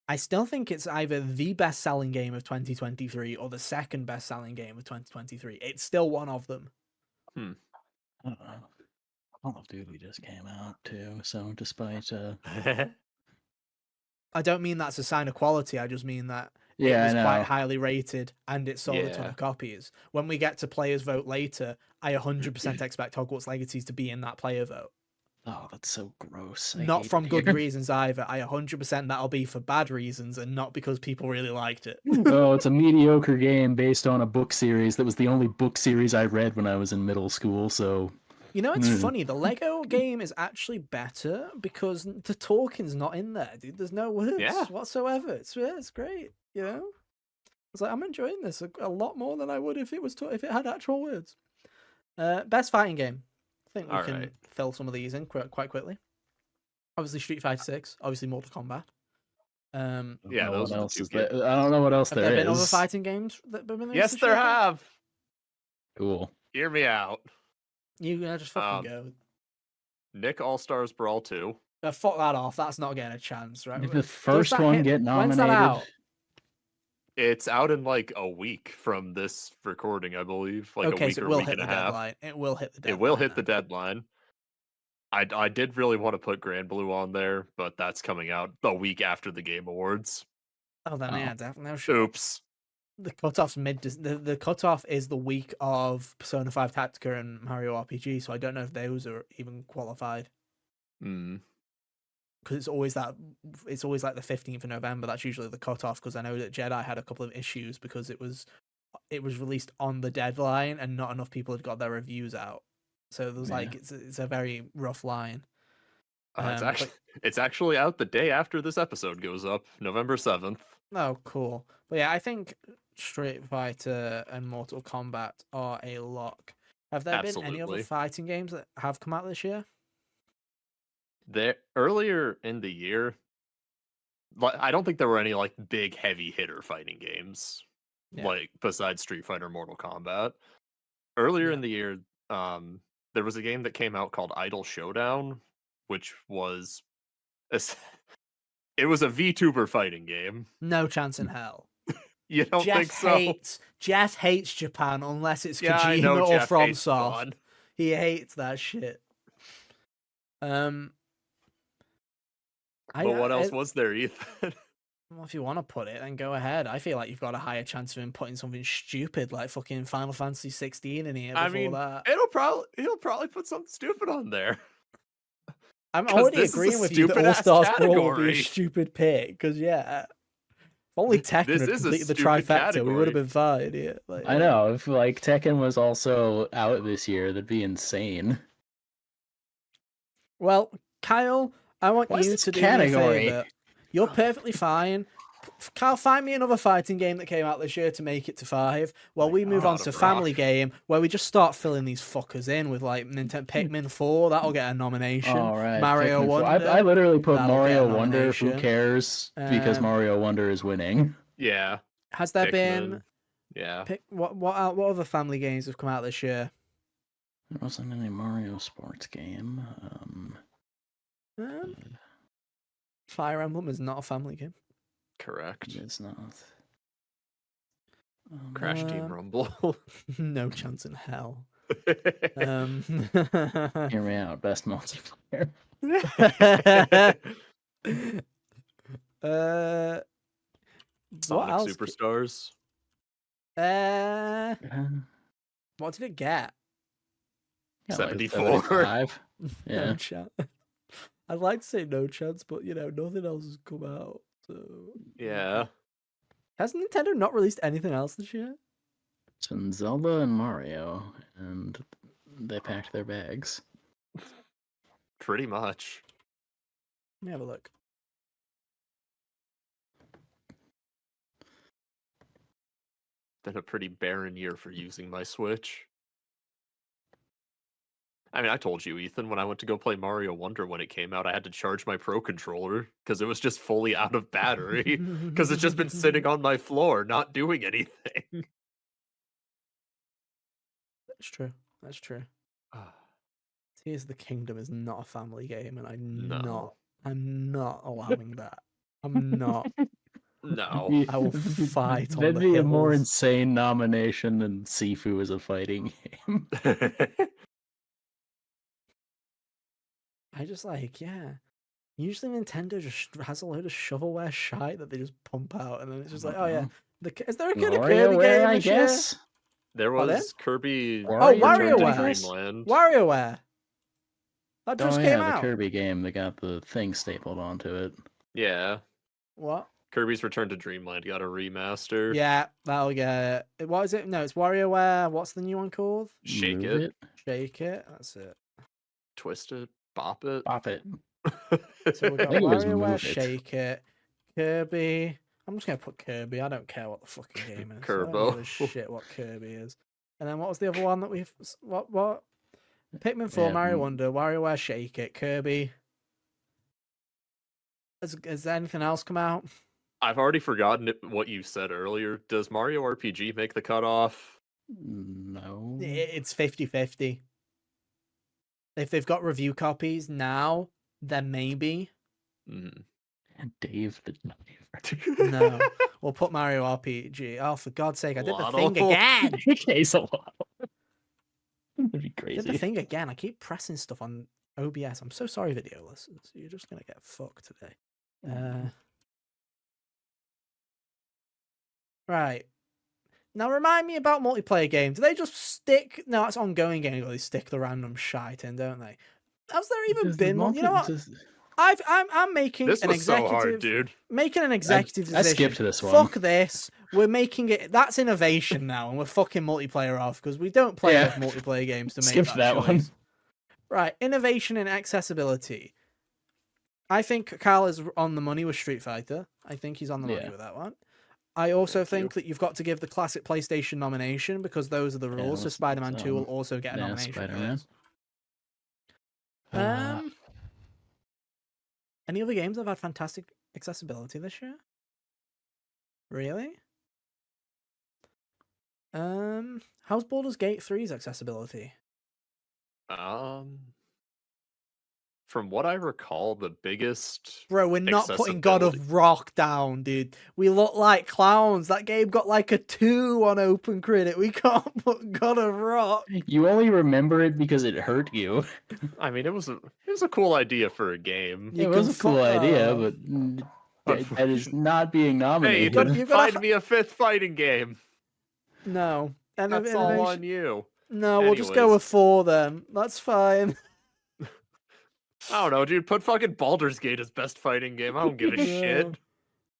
I still think it's either the best-selling game of 2023 or the second best-selling game of 2023. It's still one of them. I don't know. Call of Duty just came out too, so despite I don't mean that's a sign of quality. I just mean that yeah, it was I quite know. highly rated and it sold a ton Yeah. of copies. When we get to players vote later, I 100% expect Hogwarts Legacies to be in that player vote. Oh, that's so gross. I Not hate from it good here. reasons either. I 100% that'll be for bad reasons and not because people really liked it. Oh, it's a mediocre game based on a book series that was the only book series I read when I was in middle school, so You know, it's funny. The Lego game is actually better because the talking's not in there, dude. There's no words Yeah. whatsoever. It's great. You know, it's like I'm enjoying this a lot more than I would if it was if it had actual words. Best fighting game. I think we can Alright. fill some of these in quite quickly. Obviously, Street Fighter 6. Obviously, Mortal Kombat. I don't Yeah, know those what are the else two is there. games. I don't know what else Have there been other is. fighting games that have been released Yes, this there year? have. Cool. Hear me out. You just fucking go. Nick All-Stars Brawl 2. Fuck that off. That's not getting a chance, right? Did the Does first that one hit- get When's that nominated? out? It's out in like a week from this recording, I believe. Like a Okay, week so or it a will week hit and the a half. deadline. It will hit the deadline. It will hit the then. deadline. I did really want to put Grand Blue on there, but that's coming out the week after the Game Awards. Oh, then Oh. yeah, definitely. No shit. Oops. The cutoff's the cutoff is the week of Persona 5 Tactica and Mario RPG, so I don't know if those are even qualified. Hmm. Because it's always like the 15th of November. That's usually the cutoff, because I know that Jedi had a couple of issues because it was released on the deadline and not enough people had got their reviews out. So there was Yeah. like it's a very rough line. It's actually out the day after this episode goes up, November 7th. Oh, cool. But yeah, I think Street Fighter and Mortal Kombat are a lock. Have there been any other Absolutely. fighting games that have come out this year? There earlier in the year, I don't think there were any like big heavy hitter fighting games, Yeah. like besides Street Fighter, Mortal Kombat. Earlier Yeah. in the year, there was a game that came out called Idle Showdown, which was it was a VTuber fighting game. No chance in hell. You don't think so? Jeff hates Japan unless it's Yeah, I Kojima know or Jeff hates FromSoft. fun. He hates that shit. But what else was there, Ethan? Well, if you want to put it, then go ahead. I feel like you've got a higher chance of him putting something stupid like fucking Final Fantasy 16 in here before I mean, that. he'll probably put something stupid on there. I'm 'cause already this is a agreeing with you that All stupid-ass Stars Brawl would be a category. stupid pick, because yeah, if only Tekken This had is a completed the stupid trifecta, we would have category. been fine. Yeah, like, I know. If like Tekken was also out this year, that'd be insane. Well, Kyle, I want What's you this to do me a category? favor. You're perfectly fine. Kyle, find me another fighting game that came out this year to make it to 5. While we move on God to of family Rock. game, where we just start filling these fuckers in with like Nintendo Pikmin 4. That'll get a nomination. All right, Mario Pikmin 4. Wonder. I literally put that'll get a Mario Wonder. Who nomination. cares? Because Mario Wonder is winning. Yeah. Has there been Pikmin. Yeah. what other family games have come out this year? There wasn't any Mario sports game. Fire Emblem is not a family game. Correct. It's not. Crash Team Rumble. No chance in hell. Hear me out. Best multiplayer. What Sonic else? Superstars. What did it get? Yeah, like 74. 75. No Yeah. chance. I'd like to say no chance, but nothing else has come out. So Yeah. has Nintendo not released anything else this year? It's been Zelda and Mario, and they packed their bags. Pretty much. Let me have a look. Been a pretty barren year for using my Switch. I mean, I told you, Ethan, when I went to go play Mario Wonder when it came out, I had to charge my Pro Controller because it was just fully out of battery. Because it's just been sitting on my floor, not doing anything. That's true. That's true. Tears of the Kingdom is not a family game, and No. I'm not allowing that. I'm not. No. I will fight on That'd the be a more hills. insane nomination than Sifu as a fighting game. I just Usually Nintendo just has a load of shovelware shite that they just pump out, and then it's just like, oh yeah, is there a good Kirby game I this year? guess. There Pardon? was Kirby Oh, Return to WarioWare. Dreamland. WarioWare. That just Oh came yeah, the out. Kirby game that got the thing stapled onto it. Yeah. What? Kirby's Return to Dreamland got a remaster. Yeah, that'll get it. What is it? No, it's WarioWare. What's the new one called? Shake Move it, Shake It. That's it. twist it, bop it. Pop it. So we got think it was WarioWare, Move It. Shake It, Kirby. I'm just gonna put Kirby. I don't care what the fucking game is. I don't Kerbo. give a shit what Kirby is. And then what was the other one that we've what? Pikmin 4, Yeah, Mario Wonder, WarioWare, Shake It, Kirby. Has anything else come out? I've already forgotten what you said earlier. Does Mario RPG make the cutoff? No. It's 50-50. If they've got review copies now, then maybe. Mm. Dave the No. We'll put Mario RPG. Oh, for God's sake, I did the thing Waddle. again. Okay, so that'd be I did the crazy. thing again. I keep pressing stuff on OBS. I'm so sorry, video listeners. You're just going to get fucked today. Right. Now remind me about multiplayer games. Do they just stick? No, it's ongoing games. They stick the random shite in, don't they? Has there even been one? You know what? I'm making This an was so executive. hard, dude. Making an executive decision. I skipped this one. Fuck this. We're making it. That's innovation now, and we're fucking multiplayer off because we don't play enough multiplayer games to make Skipped that choice. one. Right, innovation and accessibility. I think Kyle is on the money with Street Fighter. I think he's on the money with that one. I also think that you've got to give the classic PlayStation nomination because those are the rules. So Spider-Man 2 will also get a nomination. Spider-Man. Any other games that have had fantastic accessibility this year? Really? How's Baldur's Gate 3's accessibility? From what I recall, the biggest Bro, we're not putting God of Rock down, dude. We look like clowns. That game got like a 2 on Open Critic. We can't put God of Rock. You only remember it because it hurt you. I mean, it was a cool idea for a game. It was a cool idea, but that is not being nominated. Hey, you find me a 5th fighting game. No. That's all on you. No, we'll just go with 4 then. That's fine. I don't know, dude. Put fucking Baldur's Gate as best fighting game. I don't give a shit.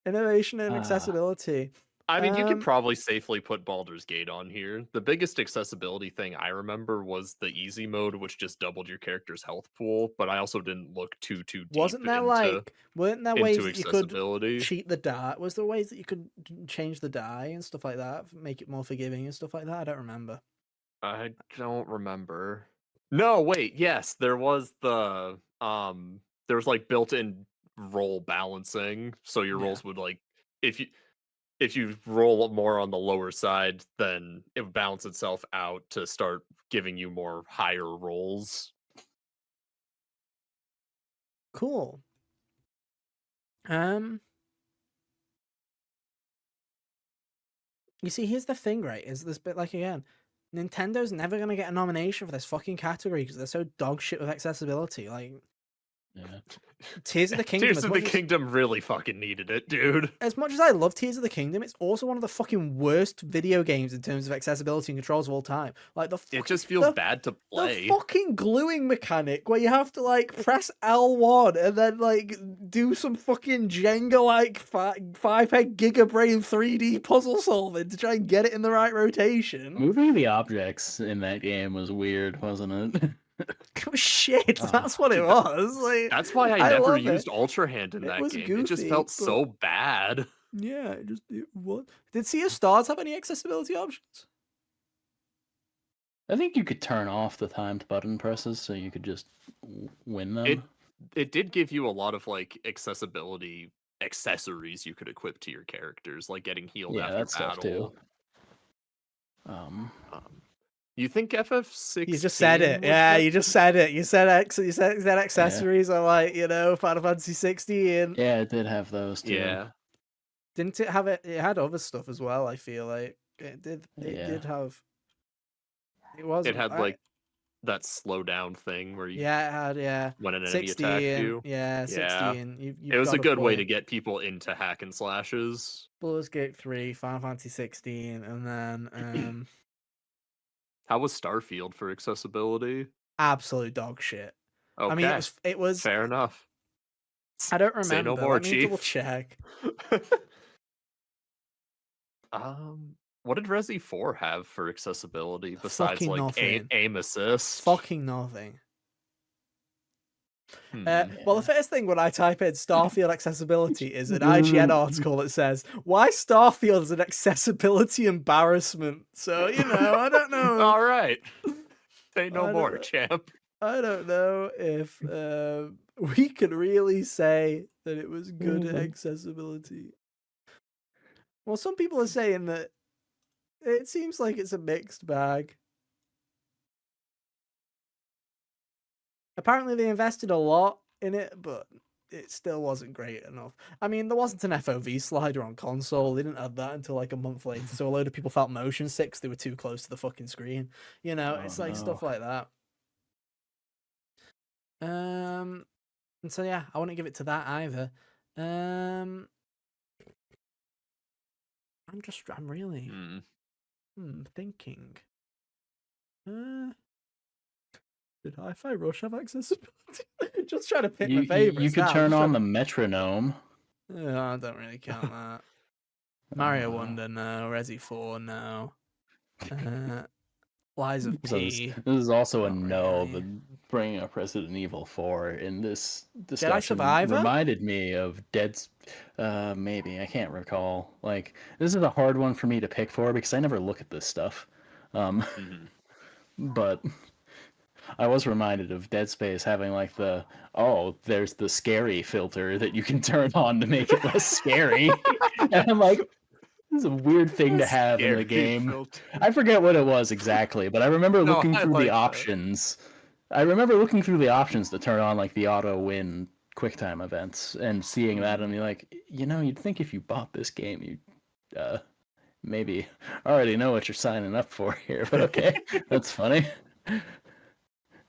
Innovation and accessibility. I mean, you could probably safely put Baldur's Gate on here. The biggest accessibility thing I remember was the easy mode, which just doubled your character's health pool. But I also didn't look too deep. Weren't there ways that you could cheat the die? Was there ways that you could change the die and stuff like that, make it more forgiving and stuff like that? I don't remember. I don't remember. No, wait. Yes, there was the there was like built-in roll balancing, so your rolls would like if you roll more on the lower side, then it would balance itself out to start giving you more higher rolls. Cool. You see, here's the thing, right? Is this bit like again, Nintendo's never gonna get a nomination for this fucking category because they're so dog shit with accessibility. Like, Yeah. Tears of the Kingdom. Tears of the Kingdom really fucking needed it, dude. As much as I love Tears of the Kingdom, it's also one of the fucking worst video games in terms of accessibility and controls of all time. Like it just feels bad to play. The fucking gluing mechanic where you have to like press L1 and then like do some fucking Jenga like 5-head Giga Brain 3D puzzle solving to try and get it in the right rotation. Moving the objects in that game was weird, wasn't it? It was shit. That's what it was. Like, that's why I never used Ultra Hand in that game. Goofy, it just felt so bad. Yeah, what? Did Sea of Stars have any accessibility options? I think you could turn off the timed button presses so you could just win them. It did give you a lot of like accessibility accessories you could equip to your characters, like getting healed after that stuff battle. Too. You think FF16? You just said it. Yeah, you just said it. You said accessories are like, Final Fantasy 16. Yeah, it did have those too. Yeah. Didn't it have it? It had other stuff as well. I feel like it did. It did have. It was. It had like that slow down thing where you. Yeah, it had. Yeah. When an enemy attacked you. Yeah, 16. It was a good way to get people into hack and slashes. Baldur's Gate 3, Final Fantasy 16, and then How was Starfield for accessibility? Absolute dog shit. Okay. I mean, it was fair enough. I don't remember. Say no more, Let me Chief. double check. What did Resi 4 have for accessibility besides fucking like nothing. aim assist? Fucking nothing. Well, the first thing when I type in Starfield accessibility is an IGN article that says, why Starfield is an accessibility embarrassment. So, I don't know. All right. Say no more, champ. I don't know if we can really say that it was good accessibility. Well, some people are saying that it seems like it's a mixed bag. Apparently they invested a lot in it, but it still wasn't great enough. I mean, there wasn't an FOV slider on console. They didn't add that until like a month later, so a load of people felt motion sick. They were too close to the fucking screen. It's like stuff like that. And so yeah, I wouldn't give it to that either. I'm really thinking. Did Hi-Fi Rush have accessibility? Just trying to pick my favorites. You could turn on the metronome. I don't really count that. Mario Wonder, no. Resi 4, no. Lies of P. This is also a Not no. really. The bringing up Resident Evil 4 in this discussion Jedi Survivor? reminded me of maybe, I can't recall. Like, this is a hard one for me to pick for because I never look at this stuff. But I was reminded of Dead Space having like there's the scary filter that you can turn on to make it less scary. And I'm like, this is a weird thing to have in the game. Filter. I forget what it was exactly, but I remember looking through the options. I remember looking through the options to turn on like the auto win QuickTime events and seeing that and you're like, you'd think if you bought this game, you'd maybe already know what you're signing up for here, but okay, that's funny.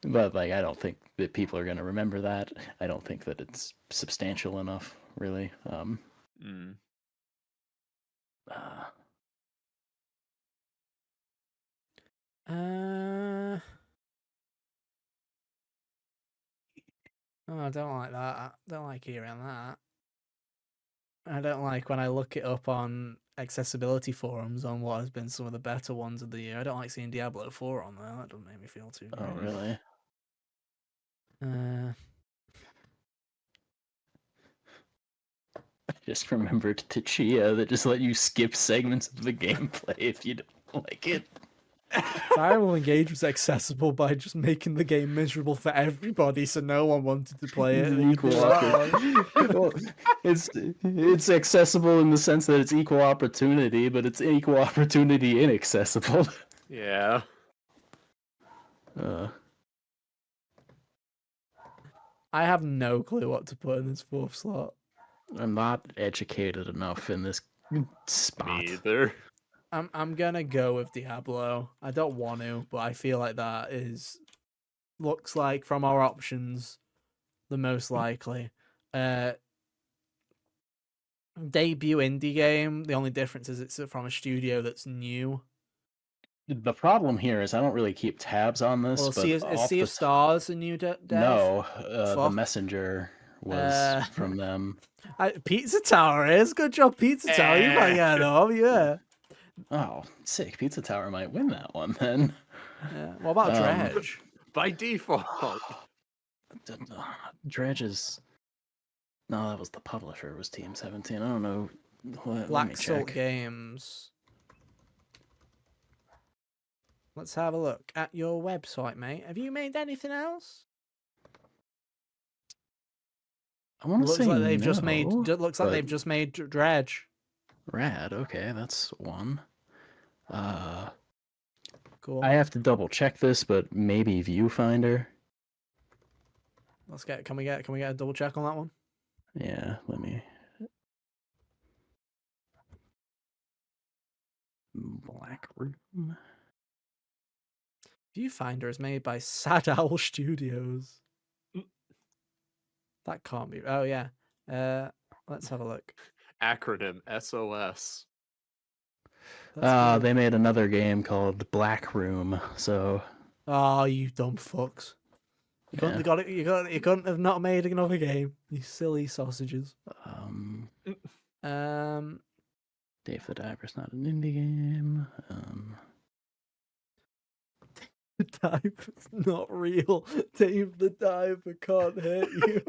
But like, I don't think that people are going to remember that. I don't think that it's substantial enough, really. I don't like that. I don't like hearing that. I don't like when I look it up on accessibility forums on what has been some of the better ones of the year. I don't like seeing Diablo 4 on there. That doesn't make me feel too good. Oh, really? I just remembered Tachia that just let you skip segments of the gameplay if you don't like it. Fire Emblem Engage was accessible by just making the game miserable for everybody, so no one wanted to play it. It's accessible in the sense that it's equal opportunity, but it's equal opportunity inaccessible. Yeah. I have no clue what to put in this fourth slot. I'm not educated enough in this spot. Me either. I'm gonna go with Diablo. I don't want to, but I feel like that looks like from our options the most likely. Debut indie game. The only difference is it's from a studio that's new. The problem here is I don't really keep tabs on this, Well, but is off Sea the of Stars a new dev? no, the Fuck. Messenger was from them. Pizza Tower is. Good job, Pizza Tower. You might get it off, yeah. Oh, sick. Pizza Tower might win that one then. Yeah. What about Dredge? By default. Dredge is... No, that was the publisher. It was Team 17. I don't know. Let Black me Salt check. Games. Let's have a look at your website, mate. Have you made anything else? I want to say like they've no, just made. Looks like but- they've just made Dredge. Rad. Okay, that's one. Cool. I have to double check this, but maybe Viewfinder. Let's get. Can we get a double check on that one? Yeah, let me. Black Room. Viewfinder is made by Sad Owl Studios. That can't be. Oh yeah. Let's have a look. Acronym SOS. That's good. They made another game called Black Room. So. Oh, you dumb fucks! You couldn't have got it. You couldn't have not made another game. You silly sausages. Dave the Diver's not an indie game. The Diver's not real. Dave the Diver can't hurt you.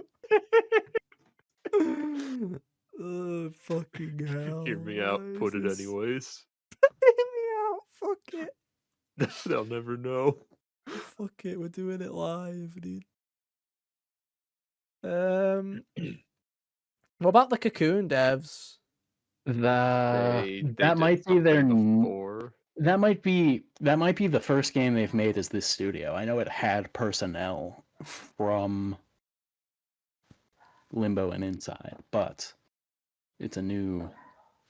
Oh, fucking hell. Hear me out. Why Put is it this- anyways. Hear me out. Fuck it. They'll never know. Fuck it. We're doing it live, dude. What about the Cocoon devs? That might be their. That might be the first game they've made as this studio. I know it had personnel from Limbo and Inside, but it's a new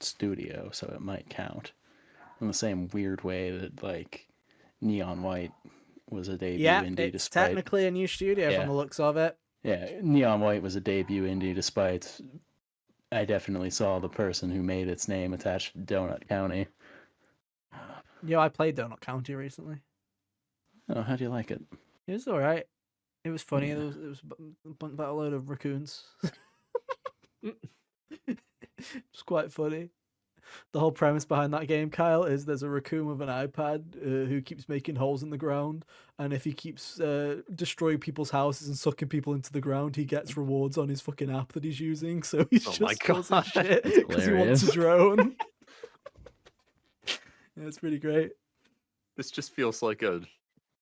studio, so it might count. In the same weird way that like Neon White was a debut indie. It's technically a new studio from the looks of it. Yeah, Neon White was a debut indie, despite I definitely saw the person who made its name attached to Donut County. Yeah, I played Donut County recently. Oh, how do you like it? It was all right. It was funny. Yeah. It was about a load of raccoons. It's quite funny. The whole premise behind that game, Kyle, is there's a raccoon with an iPad who keeps making holes in the ground, and if he keeps destroying people's houses and sucking people into the ground, he gets rewards on his fucking app that he's using. So he's just causing shit because he wants a drone. Yeah, it's pretty great. This just feels like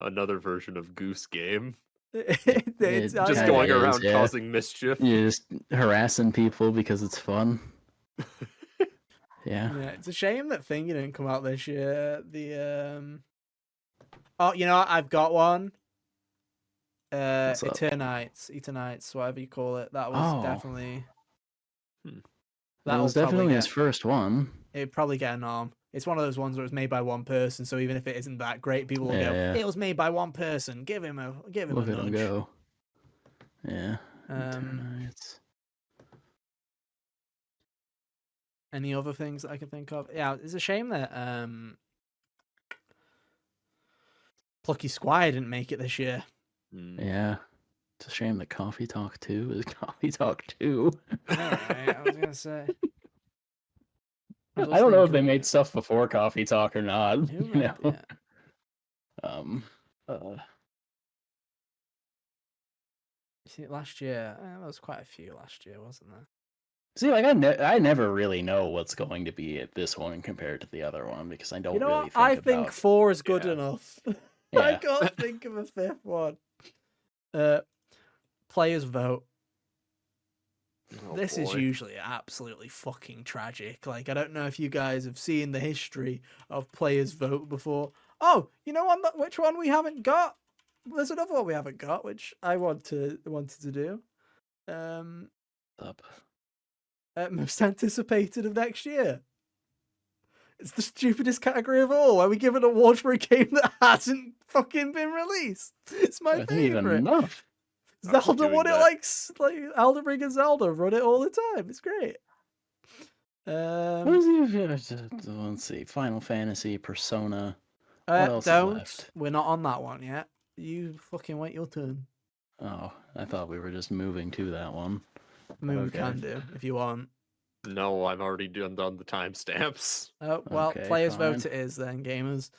another version of Goose Game. It's Just going around causing mischief. You're just harassing people because it's fun. Yeah. Yeah, it's a shame that thing didn't come out this year. Oh, you know what? I've got one. Eternites, whatever you call it. That was definitely. That was definitely his first one. It'd probably get a nom. It's one of those ones where it's made by one person, so even if it isn't that great, people will go, "It was made by one person. Give him a Look nudge." at him go. Yeah. Eternites. Any other things that I can think of? Yeah, it's a shame that Plucky Squire didn't make it this year. Yeah. It's a shame that Coffee Talk 2 is Coffee Talk 2. Alright, I was gonna say. I don't know if they made stuff before Coffee Talk or not. You know? See, last year, there was quite a few last year, wasn't there? See, like I never really know what's going to be at this one compared to the other one because I don't really think I think 4 is good enough. Yeah. I can't think of a 5th one. Players vote. This is usually absolutely fucking tragic. Like, I don't know if you guys have seen the history of players vote before. Oh, you know which one we haven't got? There's another one we haven't got, which I wanted to do. Most anticipated of next year. It's the stupidest category of all, where we give an award for a game that hasn't fucking been released. It's my favorite. Even enough. Zelda doing won it that. like Elden Ring and Zelda run it all the time. It's great. What is let's see. Final Fantasy, Persona. What else is Don't. left? We're not on that one yet. You fucking wait your turn. Oh, I thought we were just moving to that one. I mean, we Okay. can do if you want. No, I've already done the timestamps. Oh well, Okay, players fine. vote it is then, gamers.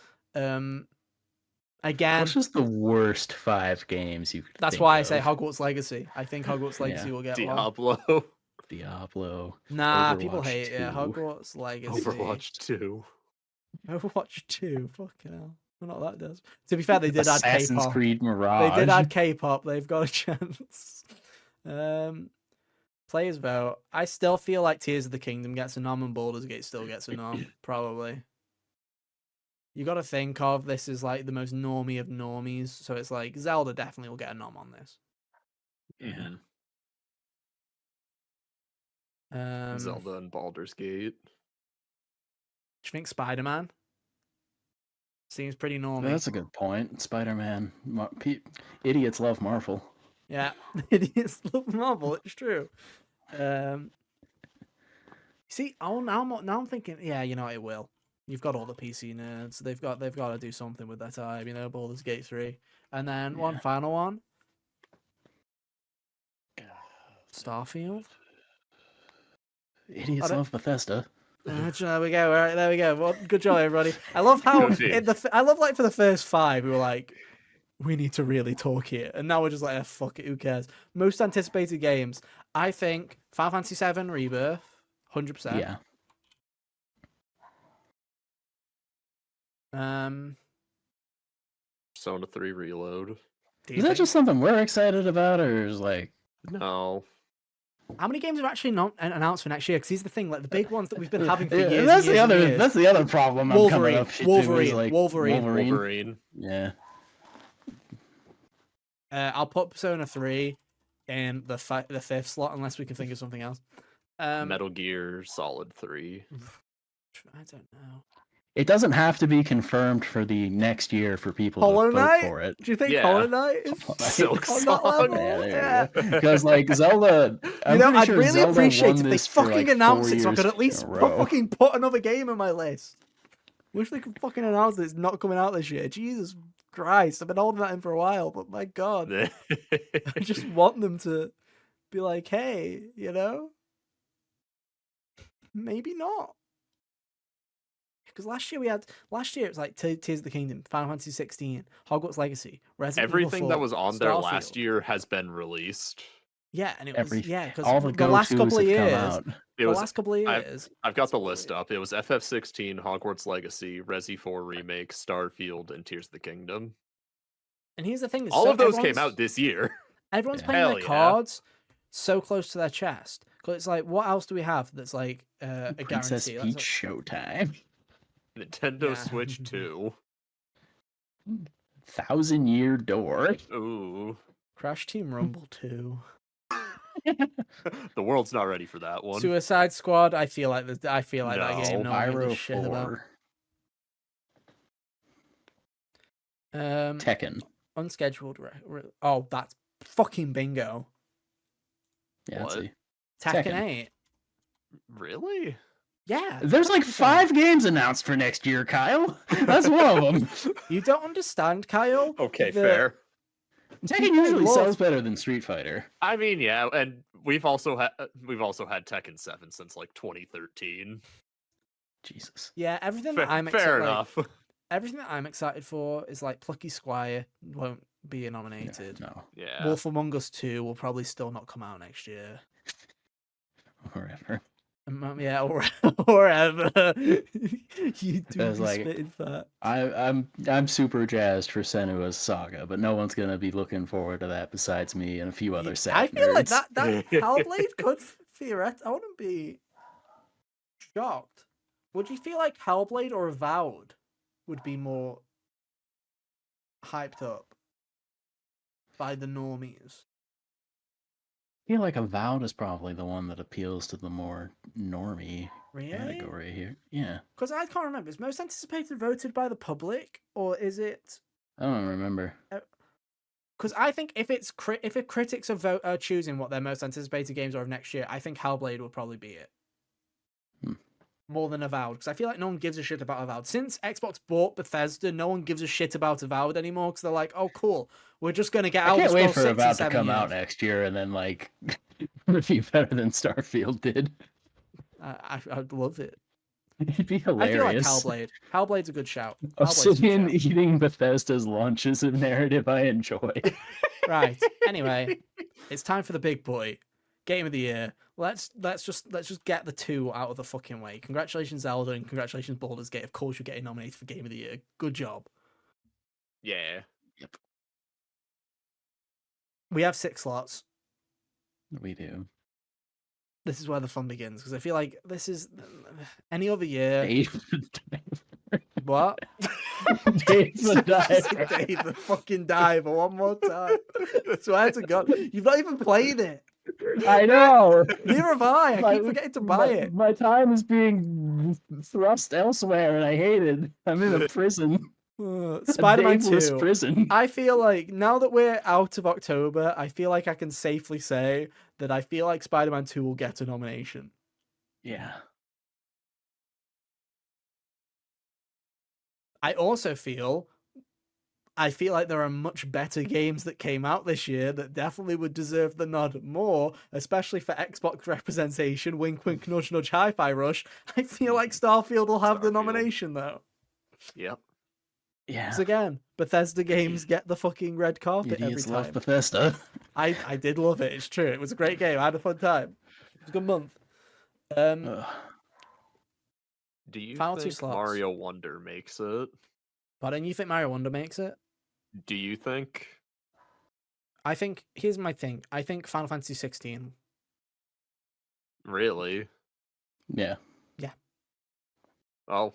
Again, What's just the worst 5 games you could that's think why I of? say Hogwarts Legacy. I think Hogwarts Legacy Yeah. will get one. Diablo. Diablo. Nah, Overwatch people hate it. 2. Hogwarts Legacy. Overwatch 2. Overwatch 2. Fucking hell. We're not that desperate. To be fair, they did add Assassin's K-pop. Creed Mirage. They did add K-pop. They've got a chance. Players vote. I still feel like Tears of the Kingdom gets a nom and Baldur's Gate still gets a nom. Probably. You got to think of this as like the most normie of normies. So it's like Zelda definitely will get a nom on this. Yeah. Zelda and Baldur's Gate. Do you think Spider-Man? Seems pretty normie. That's a good point. Spider-Man. Idiots love Marvel. Yeah, idiots love Marvel. It's true. See, now I'm thinking, yeah, you know it will. You've got all the PC nerds. They've got to do something with their time. You know, Baldur's Gate 3, and then one final one. Starfield. Idiots love Bethesda. There we go. All right, there we go. Well, good job, everybody. I love how I love like for the first 5 we were like, we need to really talk here, and now we're just like, fuck it, who cares? Most anticipated games, I think Final Fantasy VII Rebirth, 100%. Yeah. Persona 3 Reload. Is that just something we're excited about, or is like No. How many games are actually not announced for next year? Because here's the thing, like the big ones that we've been having for years. That's and years the other. and years. That's the other problem. I'm coming up to, is like Wolverine. Yeah. I'll put Persona 3 in the 5th slot unless we can think of something else. Metal Gear Solid 3. I don't know. It doesn't have to be confirmed for the next year for people Hollow to vote Knight? for it. Do you think Yeah. Hollow Knight is Silk on that Song. level? Yeah, because like Zelda, You know, I'd sure really Zelda appreciate won if they this for, fucking like, announced 4 it so I could years at least in a row. fucking put another game in my list. Wish they could fucking announce that it's not coming out this year. Jesus Christ, I've been holding that in for a while, but my God, I just want them to be like, hey, you know, maybe not. Because last year it was like Tears of the Kingdom, Final Fantasy 16, Hogwarts Legacy, Resident Evil 4, Everything that was on there last Starfield. year has been released. Yeah, and it was because all the the last go-tos couple of have come years, out. last couple of years, I've got the list up. It was FF16, Hogwarts Legacy, Resi 4 Remake, Starfield, and Tears of the Kingdom. And here's the thing: all of those came out this year. Everyone's Yeah. playing their Hell yeah. cards so close to their chest. Because it's like, what else do we have that's like a Princess guarantee? Peach Showtime. Nintendo Yeah. Switch 2. 1,000-Year Door. Ooh. Crash Team Rumble 2. The world's not ready for that one. Suicide Squad. I feel like that game. No. No one gives a Pyro shit about. 4. Tekken. Unscheduled. Oh, that's fucking bingo. Yeah, What? see. Tekken Tekken. 8. Really? Yeah. There's like 100%. 5 games announced for next year, Kyle. That's one of them. You don't understand, Kyle. Okay, fair. Tekken People usually love- sells better than Street Fighter. I mean, yeah, and we've also had Tekken 7 since like 2013. Jesus. Yeah, everything that I'm Fair excited. enough. Everything that I'm excited for is like Plucky Squire won't be nominated. No. Yeah. Wolf Among Us 2 will probably still not come out next year. Whatever. Yeah, or wherever. You do Because, be like, spitting fat. I'm super jazzed for Senua's Saga, but no one's gonna be looking forward to that besides me and a few other sad I feel like nerds. that Hellblade could theoretically. I wouldn't be shocked. Would you feel like Hellblade or Avowed would be more hyped up by the normies? I feel like Avowed is probably the one that appeals to the more normie Really? category here. Yeah. Because I can't remember. Is most anticipated voted by the public, or is it? I don't remember. because I think if critics are choosing what their most anticipated games are of next year, I think Hellblade will probably be it. More than Avowed, because I feel like no one gives a shit about Avowed. Since Xbox bought Bethesda, no one gives a shit about Avowed anymore, because they're like, oh, cool, we're just going to get I Elder can't wait Scrolls for 6 in Avowed to 7 come out years. next year and then like review better than Starfield did. I'd love it. It'd be I feel like hilarious. Hellblade. Hellblade's a good shout. Obsidian eating Bethesda's launch is a narrative I enjoy. Right. Anyway, it's time for the big boy. Game of the year. Let's just get the two out of the fucking way. Congratulations, Zelda, and congratulations, Baldur's Gate. Of course, you're getting nominated for Game of the Year. Good job. Yeah. Yep. We have 6 slots. We do. This is where the fun begins, because I feel like this is any other year. What? Dave the Diver. Dave the fucking Diver one more time. I swear to God, you've not even played it. I know. Neither have I. I keep forgetting to buy it. My time is being thrust elsewhere, and I hate it. I'm in a prison. Spider-Man 2. Prison. I feel like now that we're out of October, I feel like I can safely say that I feel like Spider-Man 2 will get a nomination. Yeah. I also feel like there are much better games that came out this year that definitely would deserve the nod more, especially for Xbox representation. Wink, wink, nudge, nudge, hi-fi rush. I feel like Starfield will have the nomination, though. Yep. Yeah. Because again, Bethesda games get the fucking red carpet every time. Love Bethesda. I did love it. It's true. It was a great game. I had a fun time. It was a good month. Do you Final 2 think slots. Mario Wonder makes it? Pardon, you think Mario Wonder makes it? Do you think? I think, here's my thing. I think Final Fantasy 16. Really? Yeah. Yeah. Oh.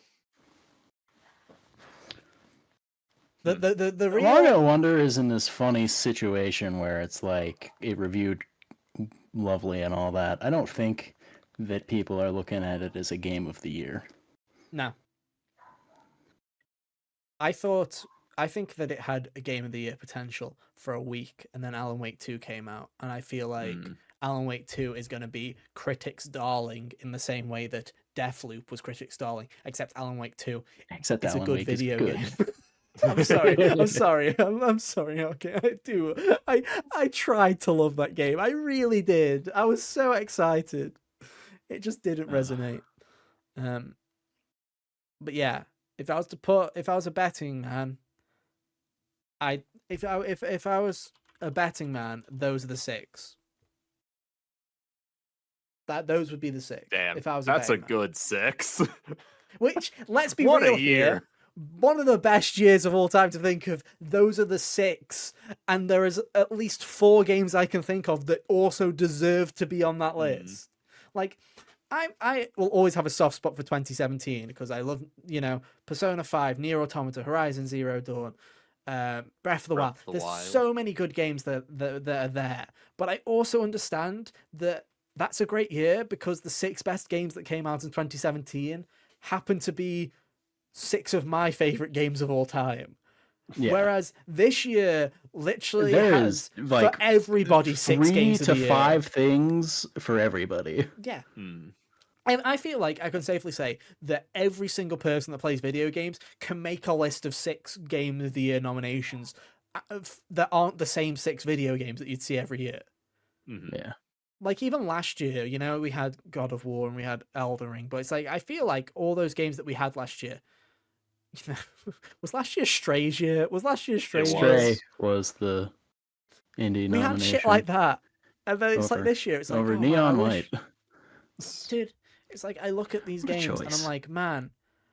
The real... Mario Wonder is in this funny situation where it's like it reviewed lovely and all that. I don't think that people are looking at it as a game of the year. No. I think that it had a game of the year potential for a week, and then Alan Wake 2 came out, and I feel like Alan Wake 2 is going to be critics' darling in the same way that Deathloop was critics' darling, except Alan Wake 2 is a good video game. I'm sorry. I'm sorry. Okay, I tried to love that game. I really did. I was so excited. It just didn't resonate. But yeah, if I was a betting man, if I was a betting man, those are the 6. Those would be the 6. Damn, if I was that's a man. Good 6. Which, let's be what real a year. here. One of the best years of all time to think of. Those are the 6, and there is at least 4 games I can think of that also deserve to be on that list. Like, I will always have a soft spot for 2017 because I love, Persona 5, Nier Automata, Horizon Zero Dawn, Breath of the Wild. There's so many good games that are there, but I also understand that that's a great year because the 6 best games that came out in 2017 happen to be 6 of my favorite games of all time. Yeah. Whereas this year literally has like for everybody 6 games of the year. 3 to 5 things for everybody. Yeah. And I feel like I can safely say that every single person that plays video games can make a list of 6 Game of the Year nominations that aren't the same 6 video games that you'd see every year. Yeah. Like, even last year, we had God of War and we had Elden Ring, but it's like, I feel like all those games that we had last year, was last year Stray's year? Stray was the indie nomination. We had shit like that. And then it's like this year, it's like, over Neon White. Dude, it's like, I look at these games and I'm like, man,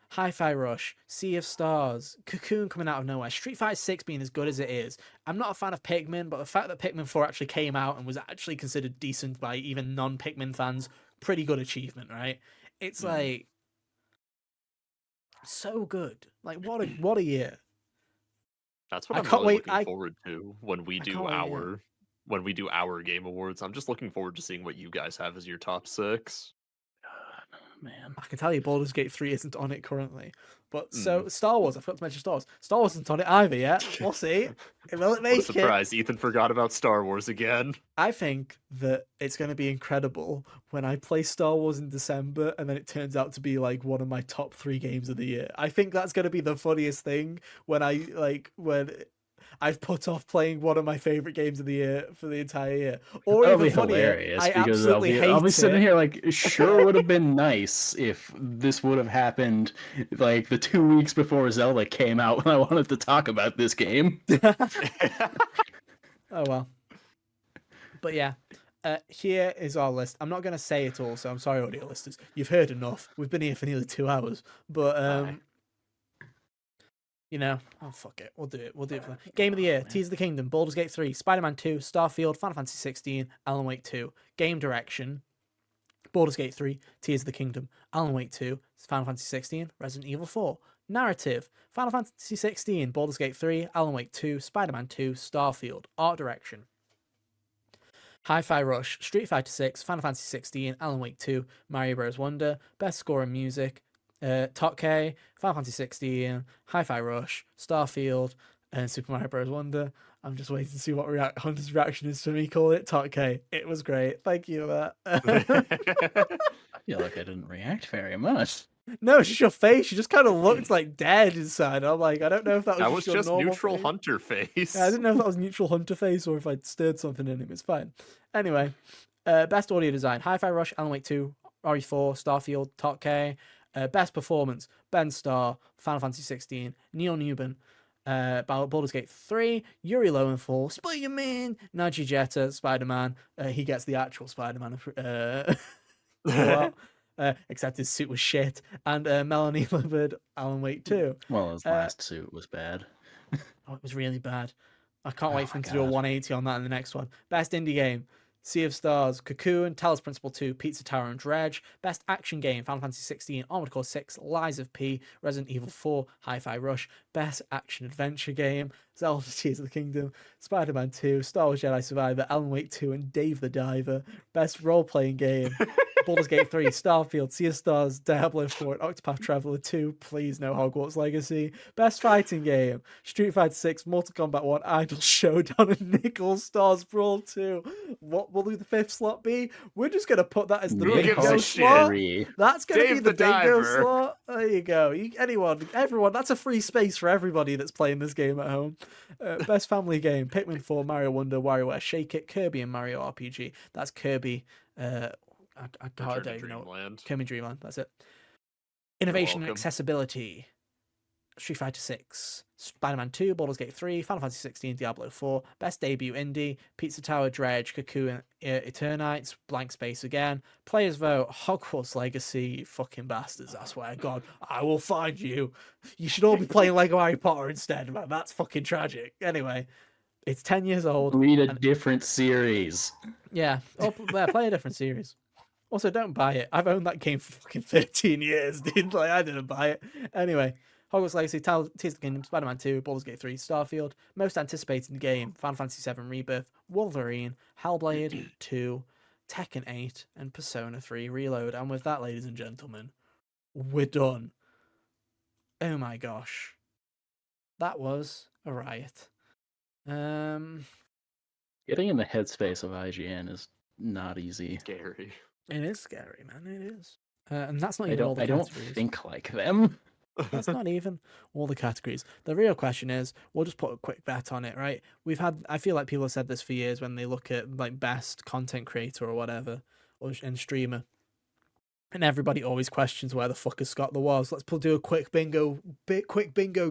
Hi-Fi Rush, Sea of Stars, Cocoon coming out of nowhere, Street Fighter 6 being as good as it is. I'm not a fan of Pikmin, but the fact that Pikmin 4 actually came out and was actually considered decent by even non-Pikmin fans, pretty good achievement, right? It's like, so good. Like, what a year. That's what I'm really looking forward to when we do our Game Awards. I'm just looking forward to seeing what you guys have as your top 6. man. I can tell you Baldur's Gate 3 isn't on it currently. But so Mm. Star Wars, I forgot to mention Star Wars. Star Wars isn't on it either yet. We'll see. Will it What a make it? surprise! Ethan forgot about Star Wars again. I think that it's going to be incredible when I play Star Wars in December and then it turns out to be like one of my top 3 games of the year. I think that's going to be the funniest thing when when I've put off playing one of my favorite games of the year for the entire year. Or That'll even be funnier, hilarious I because absolutely I'll hate be sitting it. here like, sure would have been nice if this would have happened like the 2 weeks before Zelda came out when I wanted to talk about this game. Oh well. But yeah, here is our list. I'm not going to say it all, so I'm sorry, audio listeners. You've heard enough. We've been here for nearly 2 hours. But, Aye. you know, oh, fuck it. We'll do it. We'll do it for that. Game of the Year, Tears of the Kingdom, Baldur's Gate 3, Spider-Man 2, Starfield, Final Fantasy 16, Alan Wake 2. Game Direction, Baldur's Gate 3, Tears of the Kingdom, Alan Wake 2, Final Fantasy 16, Resident Evil 4. Narrative, Final Fantasy 16, Baldur's Gate 3, Alan Wake 2, Spider-Man 2, Starfield. Art Direction, Hi-Fi Rush, Street Fighter 6, Final Fantasy 16, Alan Wake 2, Mario Bros. Wonder, Best Score in Music, Top K, Final Fantasy 16, Hi-Fi Rush, Starfield, and Super Mario Bros. Wonder. I'm just waiting to see what Hunter's reaction is to me calling it Top K. It was great. Thank you for that. I feel like I didn't react very much. No, it's just your face. You just kind of looked like dead inside. I'm like, I don't know if that was That just was your just normal neutral face. hunter face. Yeah, I didn't know if that was neutral hunter face or if I'd stirred something in him. It's fine. Anyway, best audio design: Hi-Fi Rush, Alan Wake 2, RE4, Starfield, Top K. Best performance: Ben Starr, Final Fantasy 16, Neil Newbin, Baldur's Gate 3, Yuri Lowenthal, Spider-Man, Naji Jetta, Spider-Man. He gets the actual Spider-Man. Except his suit was shit. And Melanie Libbard, Alan Wake 2. Well, his last suit was bad. Oh, it was really bad. I can't wait for my him to do a God. 180 on that in the next one. Best indie game: Sea of Stars, Cocoon, Talos Principle 2, Pizza Tower and Dredge. Best action game: Final Fantasy 16, Armored Core 6, Lies of P, Resident Evil 4, Hi-Fi Rush. Best action adventure game: Zelda Tears of the Kingdom, Spider-Man 2, Star Wars Jedi Survivor, Alan Wake 2, and Dave the Diver. Best role-playing game: Baldur's Gate 3, Starfield, Sea of Stars, Diablo 4, and Octopath Traveler 2. Please no Hogwarts Legacy. Best fighting game: Street Fighter 6, Mortal Kombat 1, Idol Showdown, and Nickel Stars Brawl 2. What will the 5th slot be? We're just going to put that as the Who gives bingo a slot. shit? That's going to be Dave the the bingo Diver. slot. There you go. Everyone, that's a free space for everybody that's playing this game at home. Best family game: Pikmin 4, Mario Wonder, WarioWare, Shake It, Kirby, and Mario RPG. That's Kirby. I don't even know. Dreamland. Kirby Dreamland. That's it. Innovation and welcome. accessibility: Street Fighter 6, Spider-Man 2, Baldur's Gate 3, Final Fantasy 16, Diablo 4. Best debut indie: Pizza Tower, Dredge, Cocoon, Eternites, Blank Space again. Players vote: Hogwarts Legacy. You fucking bastards! I swear, God, I will find you. You should all be playing Lego Harry Potter instead, man. That's fucking tragic. Anyway, it's 10 years old. We need a different series. Yeah, play a different series. Also, don't buy it. I've owned that game for fucking 13 years, dude. Like, I didn't buy it. Anyway, Hogwarts Legacy, Tears of the Kingdom, Spider-Man 2, Baldur's Gate 3, Starfield. Most anticipated game: Final Fantasy 7 Rebirth, Wolverine, Hellblade 2, Tekken 8, and Persona 3 Reload. And with that, ladies and gentlemen, we're done. Oh my gosh. That was a riot. Getting in the headspace of IGN is not easy. Scary. It is scary, man. It is. And that's not I even all don't. the I don't categories. think like them. That's not even all the categories. The real question is, we'll just put a quick bet on it, right? I feel like people have said this for years when they look at like best content creator or whatever, and streamer. And everybody always questions where the fuck is Scott the Woz. Let's do a quick bingo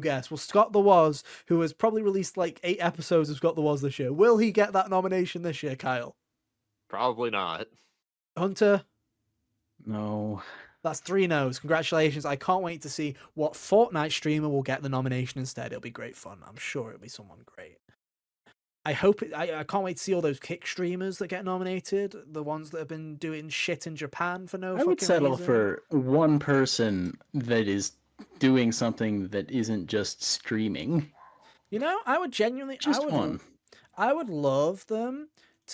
guess. Well, Scott the Woz, who has probably released like 8 episodes of Scott the Woz this year, will he get that nomination this year, Kyle? Probably not. Hunter? No. That's 3 no's. Congratulations. I can't wait to see what Fortnite streamer will get the nomination instead. It'll be great fun. I'm sure it'll be someone great. I hope I can't wait to see all those kick streamers that get nominated. The ones that have been doing shit in Japan for no I fucking would settle reason. for one person that is doing something that isn't just streaming. You know, I would genuinely... Just one. I would love them.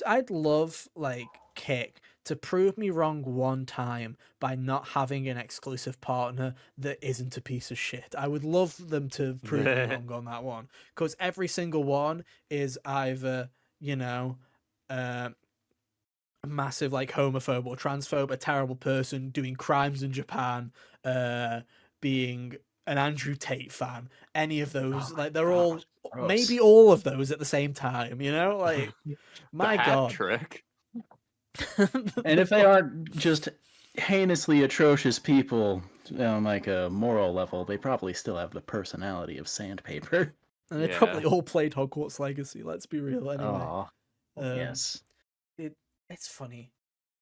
I'd love, like, Kick to prove me wrong one time by not having an exclusive partner that isn't a piece of shit. I would love them to prove me wrong on that one, because every single one is either, you know, a massive like homophobe or transphobe, a terrible person doing crimes in Japan, being an Andrew Tate fan. Any of those, Oh like my they're all God, gross. maybe all of those at the same time. You know, like my the hat God. trick. And if they aren't just heinously atrocious people on like a moral level, they probably still have the personality of sandpaper. And they Yeah. probably all played Hogwarts Legacy. Let's be real, anyway. Oh, yes. It's funny,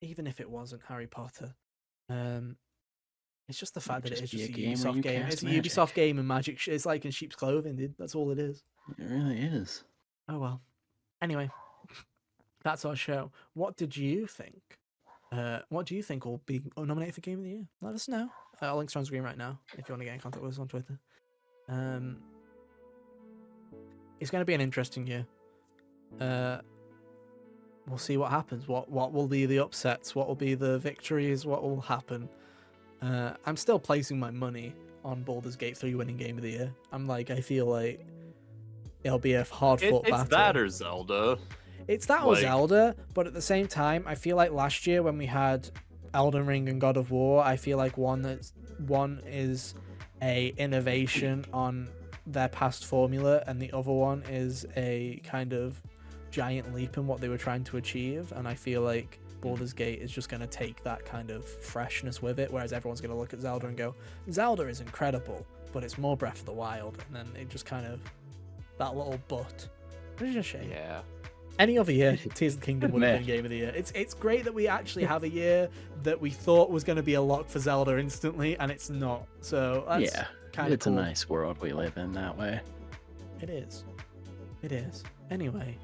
even if it wasn't Harry Potter. It's just the fact that just it's be just a a game where Ubisoft you game. cast It's a magic. Ubisoft game, and magic. It's like in sheep's clothing, dude. That's all it is. It really is. Oh well. Anyway, that's our show. What did you think? What do you think will be nominated for Game of the Year? Let us know. Our links are on screen right now if you want to get in contact with us on Twitter. It's going to be an interesting year. We'll see what happens. What will be the upsets? What will be the victories? What will happen? I'm still placing my money on Baldur's Gate 3 winning Game of the Year. I feel like it'll be a hard-fought battle. It's that or Zelda. It's that or Zelda, but at the same time, I feel like last year when we had Elden Ring and God of War, I feel like one is a innovation on their past formula, and the other one is a kind of giant leap in what they were trying to achieve. And I feel like Baldur's Gate is just going to take that kind of freshness with it, whereas everyone's going to look at Zelda and go, Zelda is incredible, but it's more Breath of the Wild, and then it just kind of that little but. It's just a shame. Yeah. Any other year, Tears of the Kingdom would have been Game of the Year. It's great that we actually have a year that we thought was going to be a lock for Zelda instantly, and it's not. So that's kind of it's cool. a nice world we live in that way. It is. It is. Anyway,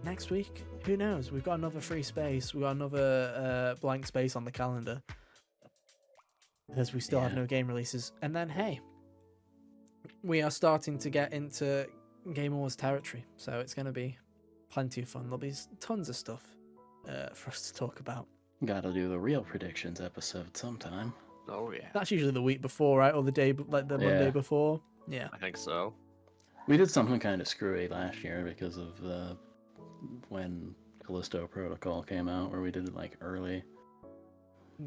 next week, who knows? We've got another free space. We've got another blank space on the calendar, because we still have no game releases. And then, hey, we are starting to get into Game Awards territory, so it's going to be plenty of fun. There'll be tons of stuff for us to talk about. Gotta do the real predictions episode sometime. Oh yeah. That's usually the week before, right? Or the day, like the Monday before. Yeah. I think so. We did something kind of screwy last year because of when Callisto Protocol came out, where we did it like early.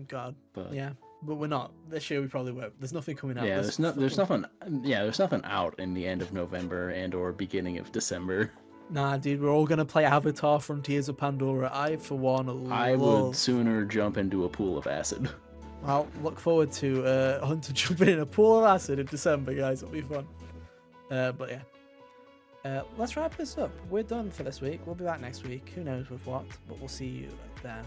God. But yeah. But we're not. This year we probably won't. There's nothing coming out. Yeah, there's nothing. Yeah, there's nothing out in the end of November and or beginning of December. Nah, dude, we're all gonna play Avatar: Frontiers of Pandora. I, for one, I would sooner jump into a pool of acid. I'll look forward to Hunter jumping in a pool of acid in December, guys. It'll be fun. But yeah, let's wrap this up. We're done for this week. We'll be back next week. Who knows with what? But we'll see you then.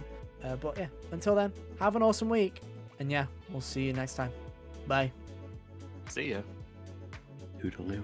But yeah, until then, have an awesome week. And yeah, we'll see you next time. Bye. See ya. Toodaloo.